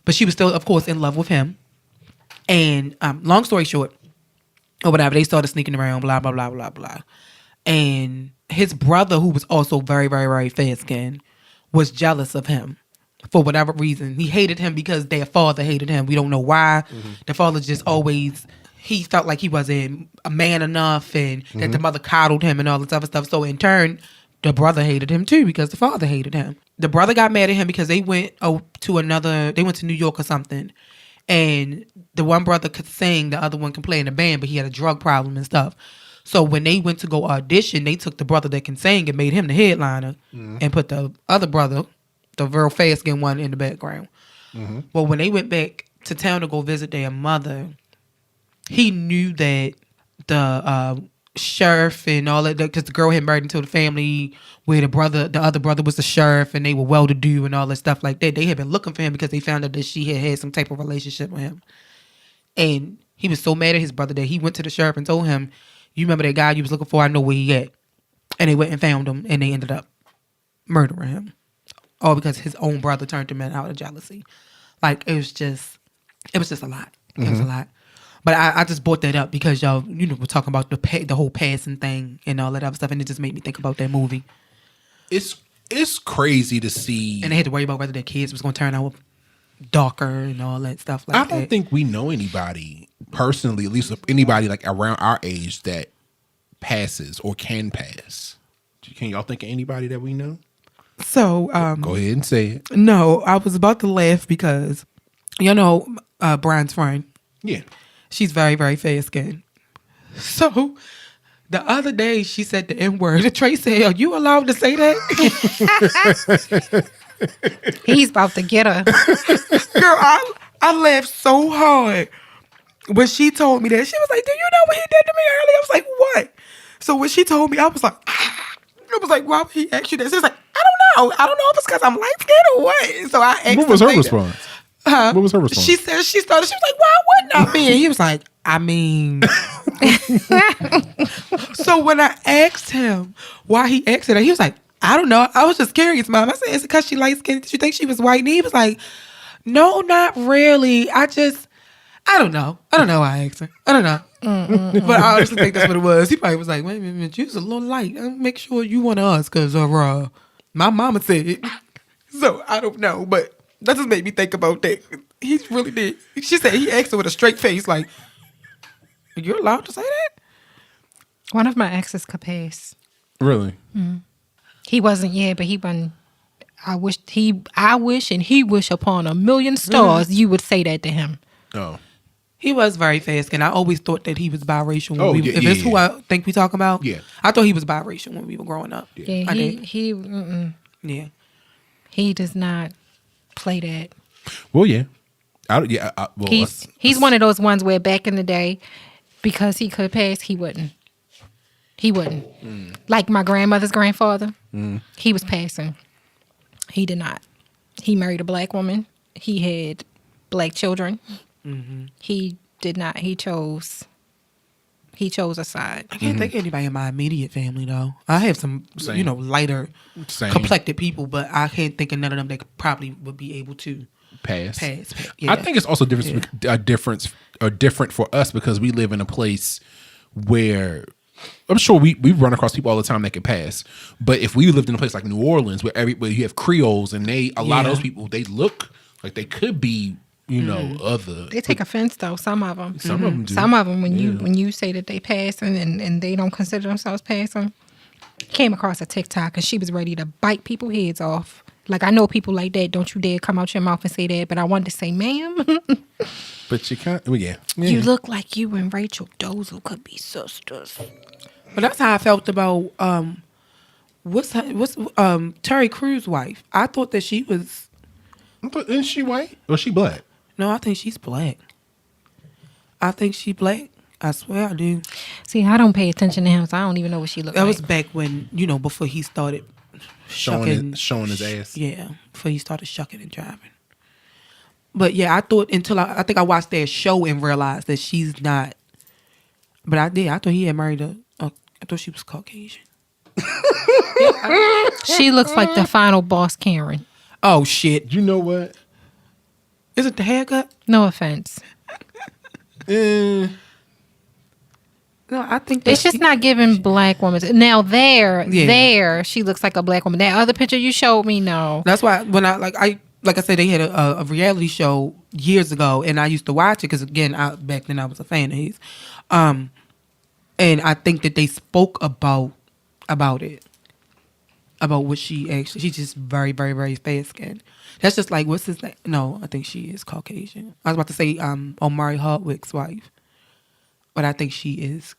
but she was still, of course, in love with him. And long story short, or whatever, they started sneaking around, blah, blah, blah, blah, blah. And his brother, who was also very, very, very fair-skinned, was jealous of him for whatever reason. He hated him because their father hated him. We don't know why. Mm-hmm. The father just always, he felt like he wasn't a man enough and that the mother coddled him and all this other stuff. So in turn, the brother hated him too because the father hated him. The brother got mad at him because they went to New York or something. And the one brother could sing, the other one could play in a band, but he had a drug problem and stuff. So when they went to go audition, they took the brother that can sing and made him the headliner and put the other brother, the real fast-skinned one, in the background. Mm-hmm. Well, when they went back to town to go visit their mother, he knew that the sheriff and all that, because the girl had married into the family where the other brother was the sheriff and they were well-to-do and all that stuff like that. They had been looking for him because they found out that she had some type of relationship with him. And he was so mad at his brother that he went to the sheriff and told him, you remember that guy you was looking for? I know where he at. And they went and found him and they ended up murdering him. All because his own brother turned him in out of jealousy. Like, it was just a lot. It was a lot. But I just brought that up because y'all, we're talking about the whole passing thing and all that other stuff, and it just made me think about that movie. It's crazy to see, and they had to worry about whether their kids was going to turn out darker and all that stuff like that. I don't think we know anybody personally, at least anybody like around our age that passes or can pass. Can y'all think of anybody that we know? So go ahead and say it. No, I was about to laugh because Brian's friend. Yeah. She's very, very fair-skinned. So, the other day, she said the N-word. Trey said, are you allowed to say that? He's about to get her. Girl, I laughed so hard when she told me that. She was like, do you know what he did to me earlier? I was like, what? So, when she told me, I was like, why would he ask you this? She was like, I don't know. I don't know if it's because I'm light-skinned or what. So, I asked What was her response? What was her response? She was like, why wouldn't I be? And he was like, I mean, So when I asked him why he asked her, he was like, I don't know. I was just curious, Mom. I said, is it because she light skinned? Did you think she was white? And he was like, no, not really. I don't know. I don't know why I asked her. I don't know. But I honestly think that's what it was. He probably was like, wait a minute, you was a little light. Make sure you one of us because my mama said it. So I don't know. But that just made me think about that. He really did. She said he asked her with a straight face like, you're allowed to say that? One of my exes could pass. Really? Mm-hmm. He wasn't, but he wasn't. I wish and he wish upon a million stars you would say that to him. Oh. He was very fair skinned. I always thought that he was biracial. If it's who I think we talking about, I thought he was biracial when we were growing up. Yeah, Yeah. He does not play that. Well, yeah. He's one of those ones where back in the day, because he could pass, he wouldn't. Like my grandmother's grandfather, he was passing. He did not. He married a black woman. He had black children. Mm-hmm. He did not. He chose a side. I can't think of anybody in my immediate family though. I have some, lighter complected people, but I can't think of none of them that probably would be able to pass. Yeah. I think it's also different for us because we live in a place where I'm sure we run across people all the time that can pass. But if we lived in a place like New Orleans where you have Creoles and a lot of those people, they look like they could be, other. They take offense though. Some of them. Some of them do. Some of them when you say that they passing and they don't consider themselves passing. Came across a TikTok and she was ready to bite people's heads off. Like, I know people like that. Don't you dare come out your mouth and say that. But I wanted to say, ma'am. But you can't. Well, yeah. You look like you and Rachel Dozel could be sisters. But that's how I felt about what's Terry Crews' wife. I thought that she was. Isn't she white? Or she black? No, I think she's black. I think she black. I swear I do. See, I don't pay attention to him, so I don't even know what she looked like. That was back when, before he started showing his ass. Yeah, before he started shucking and driving. But yeah, I thought I think I watched their show and realized that she's not. But I did. I thought he had married I thought she was Caucasian. She looks like the final boss Karen. Oh, shit. You know what? Is it the haircut? No offense. No, I think it's just not giving black women. Now there, she looks like a black woman. That other picture you showed me, no. That's why when like I said, they had a reality show years ago, and I used to watch it because again, back then I was a fan of his. And I think that they spoke about it, about what she's just very, very, very fair skinned. That's just like, what's his name? No, I think she is Caucasian. I was about to say Omari Hardwick's wife, but I think she is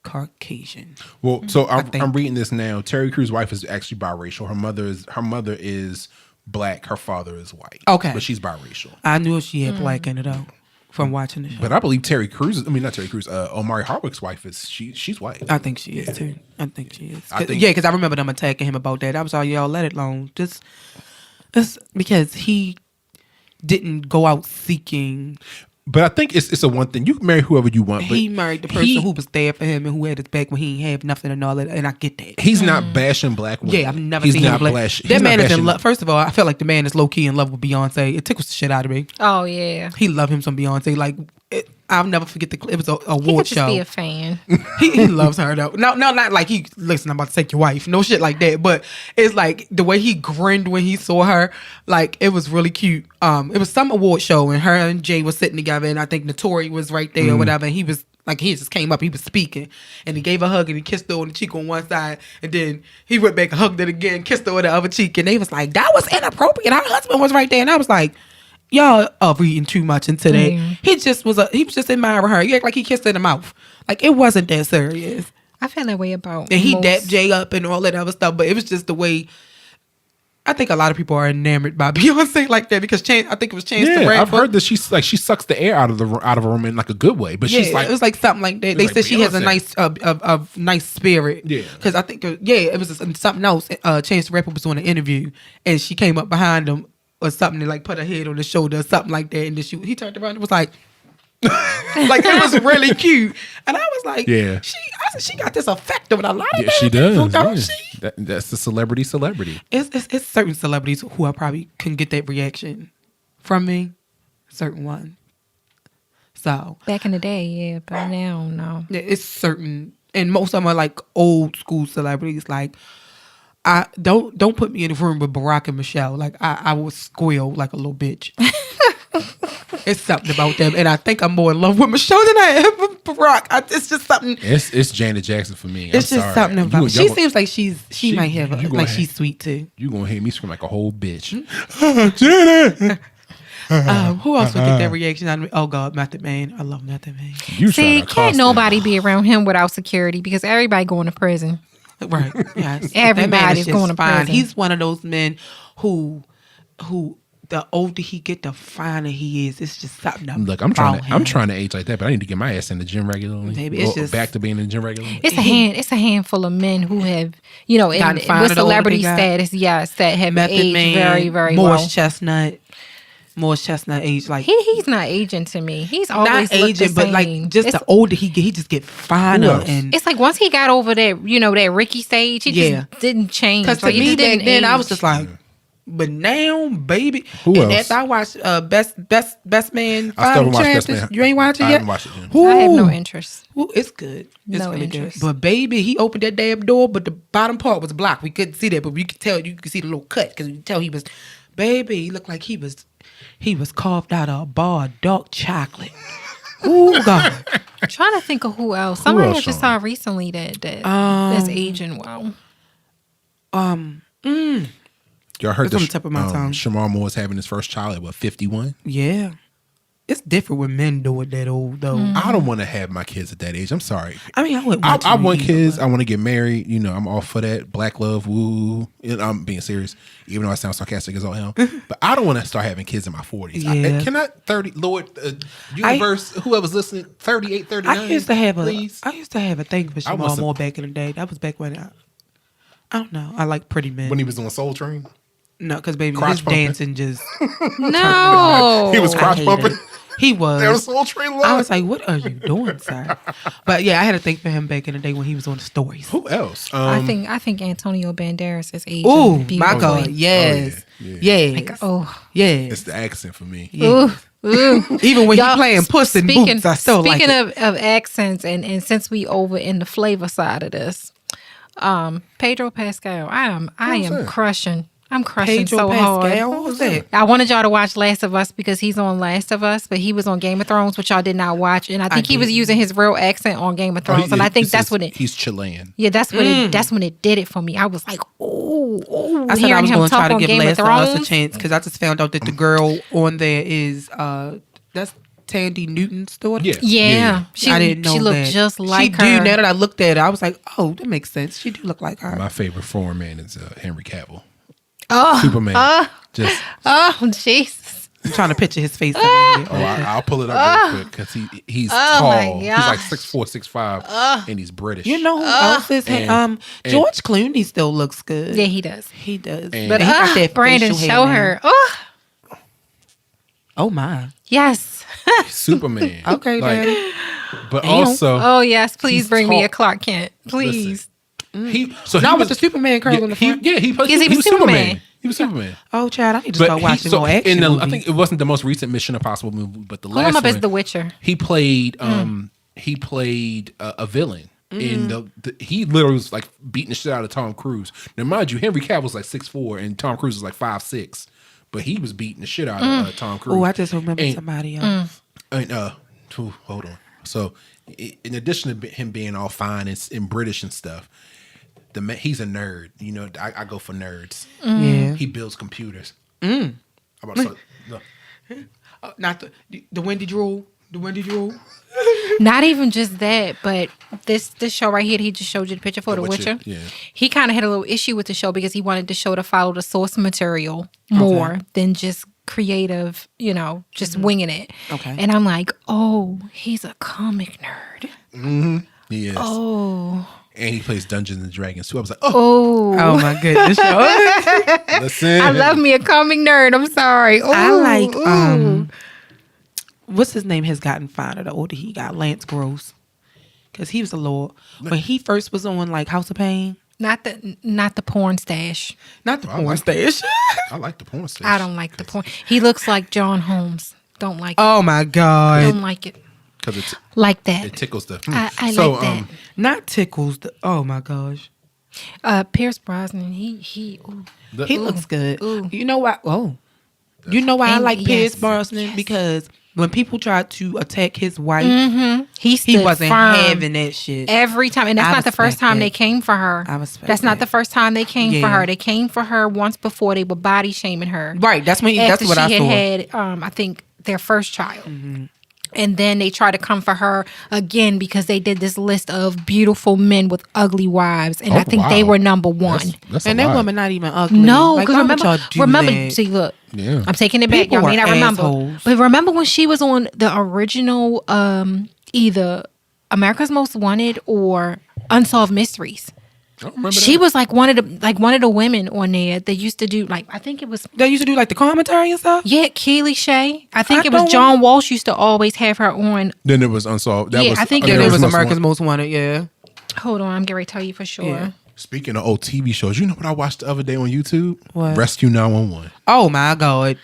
Caucasian. Well, so I'm reading this now. Terry Crews' wife is actually biracial. Her mother is black. Her father is white. Okay, but she's biracial. I knew she had black in it though from watching the show. But I believe not Terry Crews. Omari Hardwick's wife she's white. I think she is too. I think she is. Because I remember them attacking him about that. I was all, y'all let it alone. Just because he didn't go out seeking. But I think it's a one thing. You can marry whoever you want. But he married the person who was there for him and who had his back when he ain't have nothing and all that. And I get that. He's not bashing black women. Yeah, I've never seen him blash. That man is in love. First of all, I felt like the man is low key in love with Beyonce. It tickles the shit out of me. Oh yeah, he loved him some Beyonce. Like I'll never forget it was an award show. He could just be a fan. he loves her though. No, not like listen, I'm about to take your wife. No shit like that. But it's like the way he grinned when he saw her. Like it was really cute. It was some award show and her and Jay was sitting together and I think Notori was right there or whatever. And he was like, he just came up, he was speaking and he gave her a hug and he kissed her on the cheek on one side and then he went back and hugged it again, kissed her on the other cheek and they was like, that was inappropriate. Her husband was right there and I was like, y'all are reading too much into that. He was just admiring her. You act like he kissed her in the mouth. Like it wasn't that serious. I feel that way about. And he dapped Jay up and all that other stuff, but it was just the way. I think a lot of people are enamored by Beyonce like that because I think it was Chance the Rapper. I've heard that she sucks the air out of a room in like a good way, but she's like it was like something like that. They said she has a nice spirit. Yeah, because I think it was something else. Chance the Rapper was on an interview and she came up behind him or something and like put her head on his shoulder or something like that, and then he turned around and was like, Like it was really cute, and I was like, Yeah. She got this effect on a lot of she does. don't Yeah. she? That's the celebrity. It's certain celebrities who I probably couldn't get that reaction from me. Certain one. So Back in the day, yeah, but now, no. it's certain, and most of them are like old school celebrities. Like, I don't put me in a room with Barack and Michelle. Like, I will squeal like a little bitch. It's something about them, and I think I'm more in love with Michelle than I am with Barack. It's just something. It's Janet Jackson for me. It's just something about. She seems like she might have she's sweet too. You gonna hear me scream like a whole bitch, Janet. Who else would get that reaction out of me? Oh God, Method Man. I love Method Man. See, can't nobody be around him without security because everybody going to prison. Right. Yes. Everybody's going to prison. He's one of those men who the older he get, the finer he is. It's just something. Look, I'm trying to age like that, but I need to get my ass in the gym regularly. Maybe it's just back to being in the gym regularly. It's a handful of men who have, with celebrity status, yes, that have Method aged Man, very, very Morris Chestnut. Morris Chestnut age like he's not aging to me. He's always not aging, but like just the older he get, he just get finer. And it's like once he got over that, that Ricky stage, he just didn't change. Because to me back then, I was just like, but now, baby, who else? After I watched Best Man, I still watch Best Man. You ain't watched it yet? I haven't watched it yet. I have no interest. It's good. It's no really interest. Good. But baby, he opened that damn door, but the bottom part was blocked. We couldn't see that, but we could tell. You could see the little cut because you could tell he was. Baby, he looked like he was carved out of a bar of dark chocolate. Ooh, God. I'm trying to think of who else. Somebody I just saw recently that's aging well. Y'all heard it's on the tip of my tongue. Shamar Moore's having his first child at 51? Yeah. It's different when men do it that old, though. I don't want to have my kids at that age. I'm sorry. I mean, I want kids. I want to get married. I'm all for that. Black love, woo. I'm being serious, even though I sound sarcastic as all hell. But I don't want to start having kids in my 40s. Yeah. Can I, 30, Lord, universe, whoever's listening, 38, 39, I used to have please. I used to have a thing for Shamar Moore back in the day. That was back when I don't know. I like pretty men. When he was on Soul Train? No, because baby, crotch his pumping. dancing just no. He was crotch pumping. He was. There was Soul Train love. I was like, "What are you doing, sir?" But yeah, I had to think for him back in the day when he was on the stories. Who else? I think Antonio Banderas is aging. Oh my God! Yes, yes, yes. It's the accent for me. Ooh. Even when he playing Puss in Boots, I still like it. Speaking of accents, and since we over in the flavor side of this, Pedro Pascal, I am crushing. I'm crushing Pedro so Pascal? hard. What was that? I wanted y'all to watch Last of Us because he's on Last of Us, but he was on Game of Thrones, which y'all did not watch, and I think he was using his real accent on Game of Thrones, and I think that's what it. He's Chilean. Yeah, that's when it did it for me. I was like, oh. I said I was going to try to give Last of Us a Thrones. chance because I just found out that the girl on there is that's Tandy Newton's daughter. Yeah. I didn't know she looked that. just like she her. Now that I looked at her, I was like, oh, that makes sense. She do look like her. My favorite foreign man is Henry Cavill. Oh, Superman. Jesus. I'm trying to picture his face. I'll pull it up real quick because he's tall. He's like 6'4", 6'5", and he's British. You know who else is? George Clooney still looks good. Yeah, he does. He does. And But he got that Brandon, facial show hair her. Oh my. Yes. Superman. Okay, Daddy. But also, oh yes, please he's bring me tall. a Clark Kent, please. Not with the Superman curl in the front. He was Superman. He was Superman. Oh, Chad, I need to start watching more action movies. I think it wasn't the most recent Mission Impossible movie, but the Hold last him up one. as The Witcher. He played a villain. In he literally was like beating the shit out of Tom Cruise. Now, mind you, Henry Cavill's like 6'4", and Tom Cruise is like 5'6", but he was beating the shit out of Tom Cruise. Oh, I just remember somebody else. Hold on. So, in addition to him being all fine and British and stuff, he's a nerd. You know, I go for nerds. Yeah, he builds computers. How about not the Wendy Drool. The Wendy Drool. Not even just that, but this show right here that he just showed you the picture for The Witcher. Yeah. He kind of had a little issue with the show because he wanted the show to follow the source material more than just creative, just winging it. Okay. And I'm like, oh, he's a comic nerd. Mm-hmm. He is. Oh. And he plays Dungeons and Dragons too. I was like, oh my goodness. Listen. I love me a comic nerd. I'm sorry. Ooh, I like what's his name has gotten finer the older he got. Lance Gross, because he was a lord when he first was on like House of Pain. Not the porn stash. Not the porn stash. I like the porn stash. I don't like the porn. He looks like John Holmes. Don't like it. Oh my God. Don't like it. Because it's like that. It tickles the. I like that. Not tickles. Oh my gosh. Pierce Brosnan. He looks good. Ooh. You know why? You know why I like Pierce Brosnan? Yes. Because when people tried to attack his wife, he wasn't firm having that shit every time, and that's not the first time they came for her. That's not the first time they came for her. They came for her once before. They were body shaming her. Right. That's what I saw. She had I think their first child. Mm-hmm. And then they tried to come for her again because they did this list of beautiful men with ugly wives, and I think they were number one. That's and that woman not even ugly. No, because remember. See, look, I'm taking it back. Y'all may not remember, but remember when she was on the original, either America's Most Wanted or Unsolved Mysteries. She was like one of the women on there that used to do like I think it was they used to do like the commentary and stuff. Yeah, Keely Shay. I think it was John Walsh used to always have her on. Then it was Unsolved. I think it was America's Most Wanted. Yeah. Hold on, I'm getting ready to tell you for sure. Yeah. Speaking of old TV shows, you know what I watched the other day on YouTube? What? Rescue 911. Oh my God,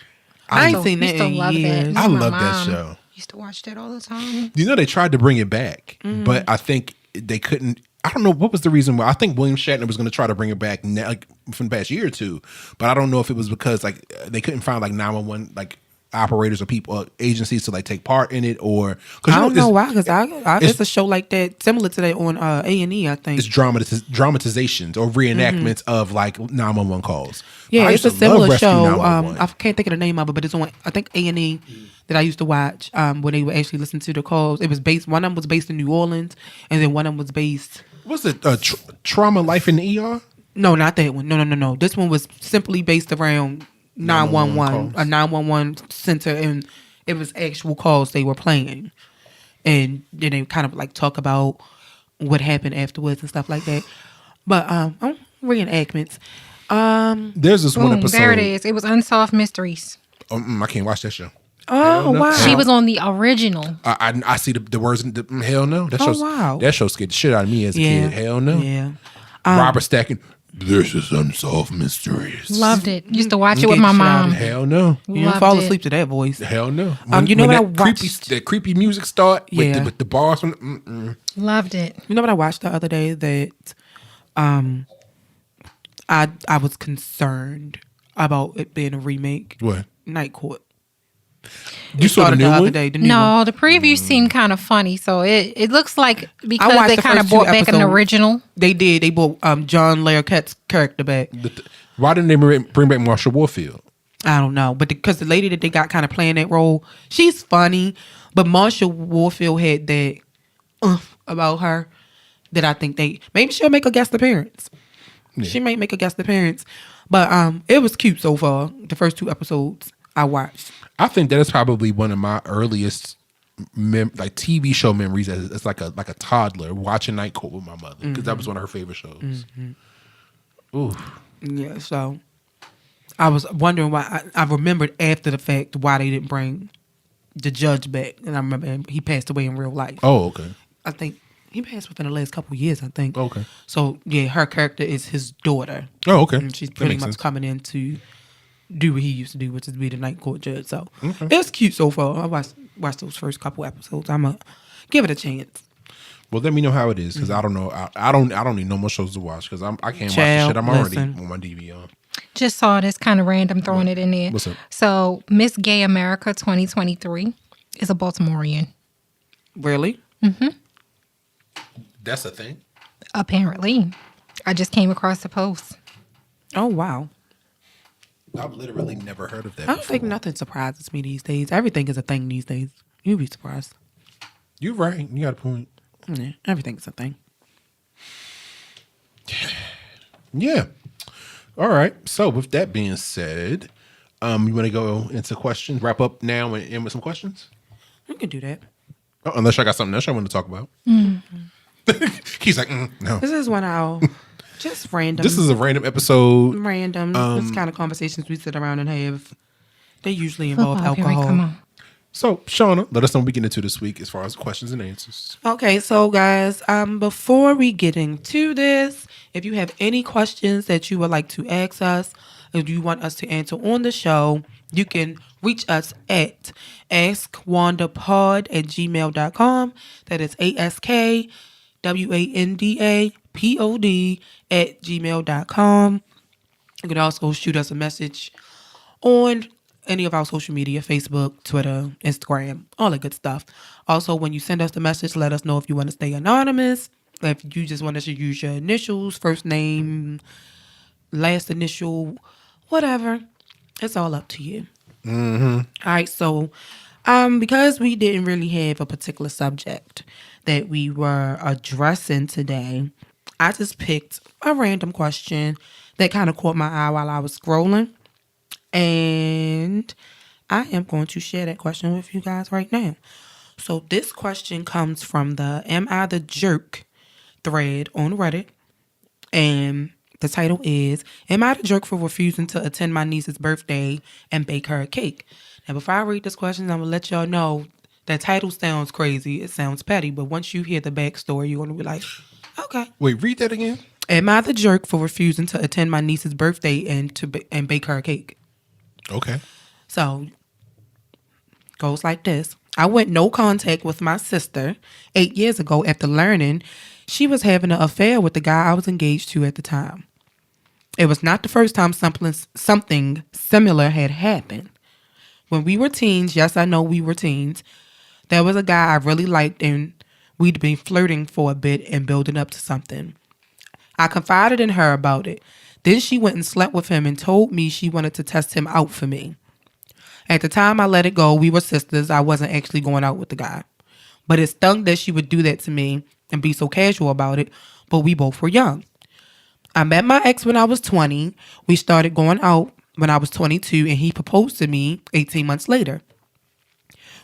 I ain't seen that in years. I love that show. Used to watch that all the time. You know they tried to bring it back, but I think they couldn't. I don't know what was the reason why. I think William Shatner was going to try to bring it back like from the past year or two, but I don't know if it was because like they couldn't find like 911 like operators or people agencies to like take part in it, or I don't know why. Because it's a show like that similar to that on A&E. I think it's dramatizations or reenactments of like 911 calls. Yeah, it's a similar show. I can't think of the name of it, but it's on I think A&E. That I used to watch when they would actually listen to the calls. It was based. One of them was based in New Orleans, and then one of them was based. Was it Trauma Life in the ER? No, not that one. No. This one was simply based around 911, a 911 center, and it was actual calls they were playing, and then they kind of like talk about what happened afterwards and stuff like that. But reenactments. There's this one episode. There it is. It was Unsolved Mysteries. I can't watch that show. Oh wow! She was on the original. I see the words. Hell no! That show scared the shit out of me as a kid. Hell no! Yeah. Robert Stacken. This is Unsolved Mysteries. Loved it. Used to watch it with my mom. Hell no! You don't fall asleep to that voice. Hell no! You know what I watched? That creepy music start with the bars. Loved it. You know what I watched the other day that, I was concerned about it being a remake. What? Night Court. You saw the new one? The preview seemed kind of funny, so it looks like because they kind of brought back an original. They did. They brought John Larroquette's character back. Why didn't they bring back Marsha Warfield? I don't know, but because the lady that they got kind of playing that role, she's funny, but Marsha Warfield had that about her that I think maybe she'll make a guest appearance. Yeah. She might make a guest appearance, but it was cute so far. The first 2 episodes I watched. I think that is probably one of my earliest like TV show memories as like a toddler watching Night Court with my mother because that was one of her favorite shows. Mm-hmm. Ooh. Yeah, so I was wondering why I remembered after the fact why they didn't bring the judge back, and I remember he passed away in real life. Oh, okay. I think he passed within the last couple of years. I think. Okay. So yeah, her character is his daughter. Oh, okay. And she's pretty much coming in to do what he used to do, which is be the Night Court judge. So it's cute so far. I watched those first couple episodes. I'm gonna give it a chance. Well, let me know how it is because I don't know. I don't need no more shows to watch because I can't watch the shit I'm already on my DVR. Just saw this kind of random, throwing it in there. What's up? So Miss Gay America 2023 is a Baltimorean. Really? Mm-hmm. That's a thing. Apparently, I just came across the post. Oh wow. I've literally never heard of that. I don't think nothing surprises me these days. Everything is a thing these days. You'd be surprised. You're right. You got a point. Yeah, everything's a thing. Yeah. All right. So with that being said, you want to go into questions? Wrap up now and end with some questions? We can do that. Oh, unless I got something else I want to talk about. Mm-hmm. He's like, no. This is one I'll just random. This is a random episode. Random. This kind of conversations we sit around and have. They usually involve Football, alcohol. come on. So, Shauna, let us know what we get into this week as far as questions and answers. Okay, so guys, before we get into this, if you have any questions that you would like to ask us, if you want us to answer on the show, you can reach us at askwandapod@gmail.com. That is ASKWANDAPOD@gmail.com. You can also shoot us a message on any of our social media, Facebook, Twitter, Instagram, all that good stuff. Also, when you send us the message, let us know if you want to stay anonymous, if you just want us to use your initials, first name, last initial, whatever. It's all up to you. Mm-hmm. All right, so because we didn't really have a particular subject that we were addressing today, I just picked a random question that kind of caught my eye while I was scrolling. And I am going to share that question with you guys right now. So this question comes from the Am I the Jerk thread on Reddit. And the title is, Am I the jerk for refusing to attend my niece's birthday and bake her a cake? Now, before I read this question, I'm going to let y'all know that title sounds crazy. It sounds petty. But once you hear the backstory, you're going to be like, okay. Wait, read that again. Am I the jerk for refusing to attend my niece's birthday and bake her a cake? Okay. So, goes like this. I went no contact with my sister 8 years ago after learning she was having an affair with the guy I was engaged to at the time. It was not the first time something similar had happened. When we were teens, yes, I know we were teens, there was a guy I really liked and we'd been flirting for a bit and building up to something. I confided in her about it. Then she went and slept with him and told me she wanted to test him out for me. At the time I let it go, we were sisters. I wasn't actually going out with the guy. But it stung that she would do that to me and be so casual about it, but we both were young. I met my ex when I was 20. We started going out when I was 22, and he proposed to me 18 months later.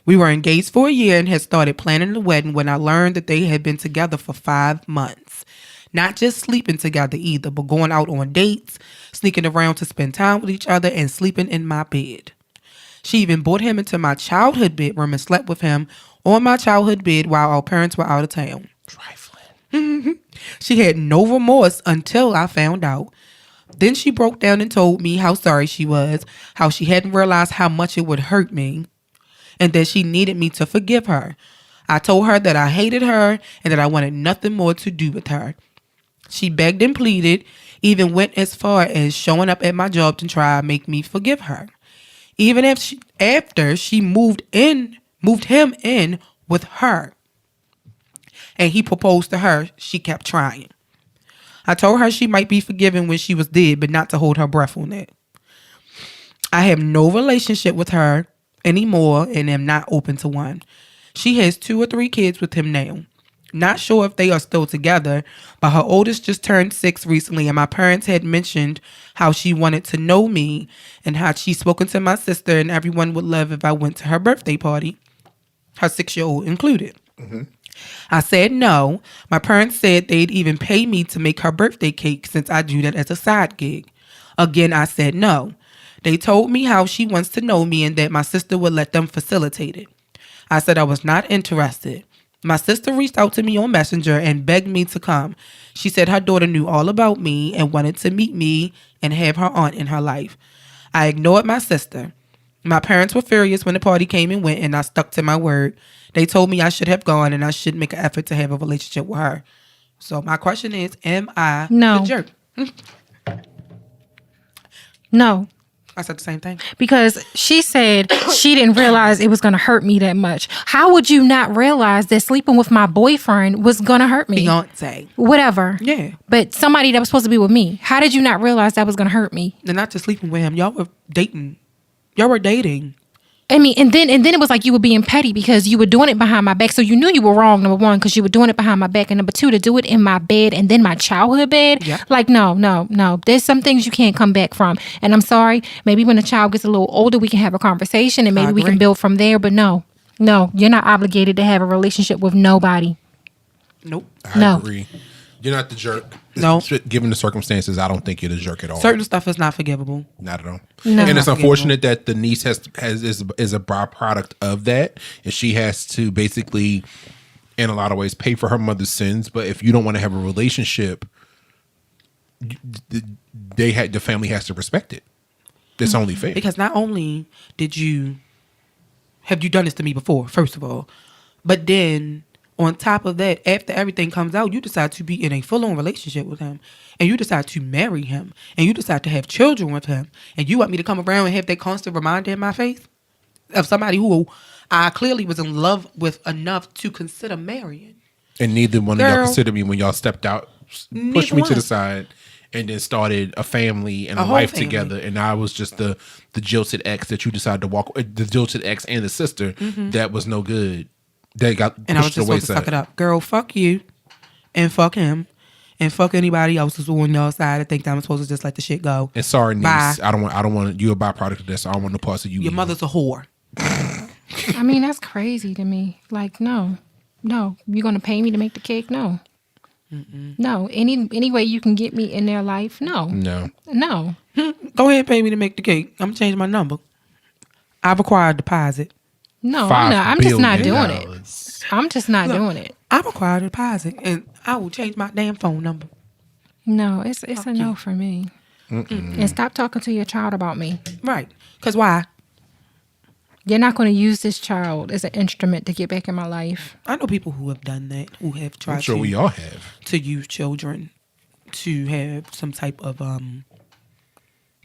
We were engaged for a year and had started planning the wedding when I learned that they had been together for 5 months. Not just sleeping together either, but going out on dates, sneaking around to spend time with each other, and sleeping in my bed. She even brought him into my childhood bedroom and slept with him on my childhood bed while our parents were out of town. Trifling. She had no remorse until I found out. Then she broke down and told me how sorry she was, how she hadn't realized how much it would hurt me, and that she needed me to forgive her. I told her that I hated her and that I wanted nothing more to do with her. She begged and pleaded, even went as far as showing up at my job to try to make me forgive her. Even after she moved him in with her and he proposed to her, she kept trying. I told her she might be forgiven when she was dead, but not to hold her breath on that. I have no relationship with her anymore and am not open to one. She has 2 or 3 kids with him now. Not sure if they are still together, but her oldest just turned 6 recently, and my parents had mentioned how she wanted to know me and how she'd spoken to my sister and everyone would love if I went to her birthday party, her 6-year-old included. Mm-hmm. I said no. My parents said they'd even pay me to make her birthday cake since I do that as a side gig. Again, I said no. They told me how she wants to know me and that my sister would let them facilitate it. I said I was not interested. My sister reached out to me on Messenger and begged me to come. She said her daughter knew all about me and wanted to meet me and have her aunt in her life. I ignored my sister. My parents were furious when the party came and went, and I stuck to my word. They told me I should have gone and I should make an effort to have a relationship with her. So my question is, am I the jerk? No. I said the same thing. Because she said she didn't realize it was going to hurt me that much. How would you not realize that sleeping with my boyfriend was going to hurt me? Fiance. Whatever. Yeah. But somebody that was supposed to be with me. How did you not realize that was going to hurt me? And not just sleeping with him. Y'all were dating. Y'all were dating. I mean, and then it was like you were being petty because you were doing it behind my back. So you knew you were wrong, number one, because you were doing it behind my back. And number two, to do it in my bed and then my childhood bed. Yeah. Like, no. There's some things you can't come back from. And I'm sorry, maybe when the child gets a little older, we can have a conversation and maybe we can build from there. But no, you're not obligated to have a relationship with nobody. Nope. I agree. You're not the jerk. No. Given the circumstances, I don't think you're the jerk at all. Certain stuff is not forgivable. Not at all. No. And it's unfortunate that the niece is a byproduct of that, and she has to basically, in a lot of ways, pay for her mother's sins. But if you don't want to have a relationship, the family has to respect it. It's only fair. Because not only have you done this to me before, first of all, but then on top of that, after everything comes out, you decide to be in a full-on relationship with him, and you decide to marry him, and you decide to have children with him, and you want me to come around and have that constant reminder in my face of somebody who I clearly was in love with enough to consider marrying. And neither one of y'all considered me when y'all stepped out, pushed me to the side, and then started a family and a life together. And I was just the jilted ex that you decided to walk, the jilted ex and the sister that was no good. That got pushed and I was just supposed to suck it up. Girl, fuck you and fuck him and fuck anybody else who's on your side. I think that I'm supposed to just let the shit go. And sorry, niece, bye. I don't want you a byproduct of this. So I don't want no parts of you. Your mother's a whore. I mean, that's crazy to me. Like, no, you're gonna pay me to make the cake? No. Mm-mm. No, any way you can get me in their life? No. Go ahead and pay me to make the cake. I'm gonna change my number. I require a deposit. No, I'm just not doing it. I'm just not doing it. I require a deposit, and I will change my damn phone number. No, it's a no for me. And stop talking to your child about me. Right? Because why? You're not going to use this child as an instrument to get back in my life. I know people who have done that, who have tried I'm sure we all have. To use children to have some type of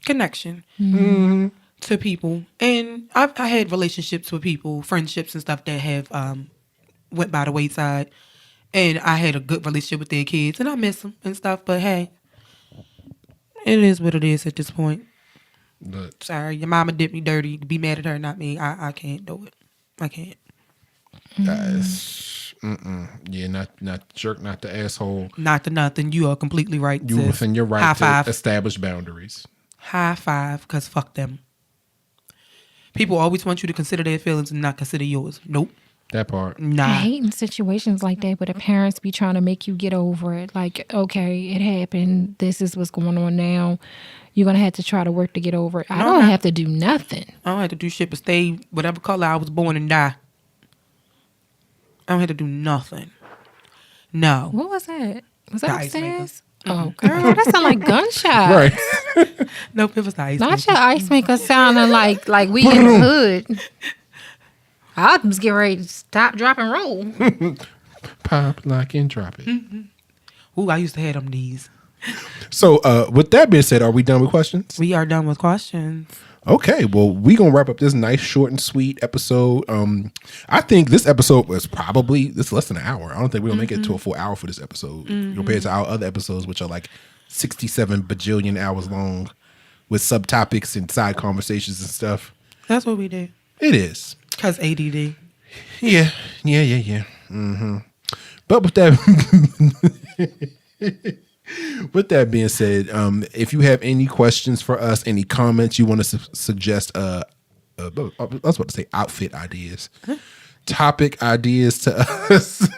connection to people. And I had relationships with people, friendships and stuff that have went by the wayside. And I had a good relationship with their kids, and I miss them and stuff. But hey, it is what it is at this point. But sorry, your mama did me dirty. Be mad at her, not me. I can't do it. I can't. Yeah, not jerk, not the asshole. Not the nothing. You are completely right. You within your right High to five. Establish boundaries. High five, because fuck them. People always want you to consider their feelings and not consider yours. Nope. That part. Nah. I hate in situations like that where the parents be trying to make you get over it. Like, okay, it happened. This is what's going on now. You're going to have to try to work to get over it. I don't have to do nothing. I don't have to do shit but stay whatever color I was born and die. I don't have to do nothing. No. What was that? Was that upstairs? Oh, girl, that sound like gunshots. Right. Nope, it was the ice Not maker. your ice maker sounding like we in the hood. I was getting ready to stop, drop, and roll. Pop, lock, and drop it. Ooh, I used to have them these. So, with that being said, are we done with questions? We are done with questions. Okay, well, we're going to wrap up this nice, short, and sweet episode. I think this episode was probably, it's less than an hour. I don't think we're going to make it to a full hour for this episode compared to our other episodes, which are like 67 bajillion hours long with subtopics and side conversations and stuff. That's what we do. It is. Because ADD. Yeah. But with that... With that being said, if you have any questions for us, any comments you want to suggest, I was about to say outfit ideas, topic ideas to us,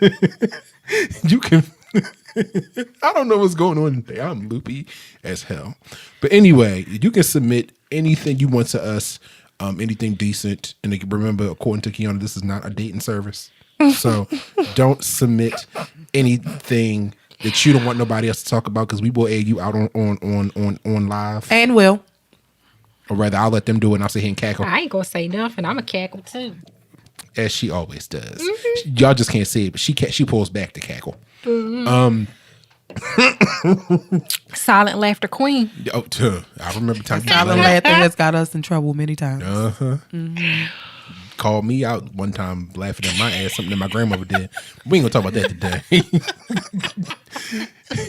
you can. I don't know what's going on today. I'm loopy as hell. But anyway, you can submit anything you want to us, anything decent. And remember, according to Kiana, this is not a dating service. So don't submit anything that you don't want nobody else to talk about, because we will air you out on live. And will. Or rather, I'll let them do it and I'll sit here and cackle. I ain't gonna say nothing. I'm a cackle too. As she always does. Y'all just can't see it, but she pulls back to cackle. Silent laughter queen. I remember time. Silent laughter has got us in trouble many times. Called me out one time laughing at my ass, something that my grandmother did. We ain't gonna talk about that today.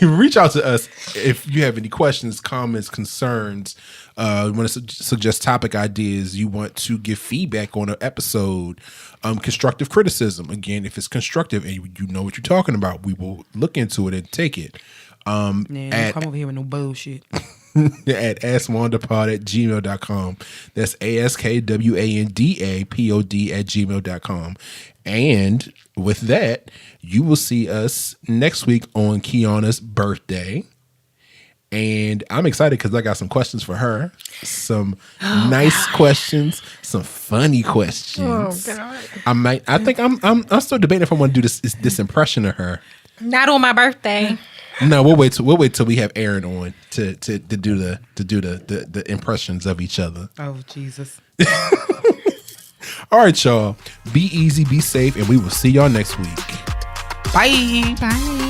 Reach out to us if you have any questions, comments, concerns, you want to suggest topic ideas, you want to give feedback on an episode, constructive criticism. Again, if it's constructive and you know what you're talking about, we will look into it and take it. Don't come over here with no bullshit. at askwandapod@gmail.com. That's ASKWANDAPOD@gmail.com. And with that, you will see us next week on Kiana's birthday. And I'm excited because I got some questions for her. Some nice questions, some funny questions. Oh God! I think I'm still debating if I want to do this impression of her. Not on my birthday. No, we'll wait till we have Aaron on to do the impressions of each other. Oh Jesus! All right, y'all. Be easy, be safe, and we will see y'all next week. Bye. Bye.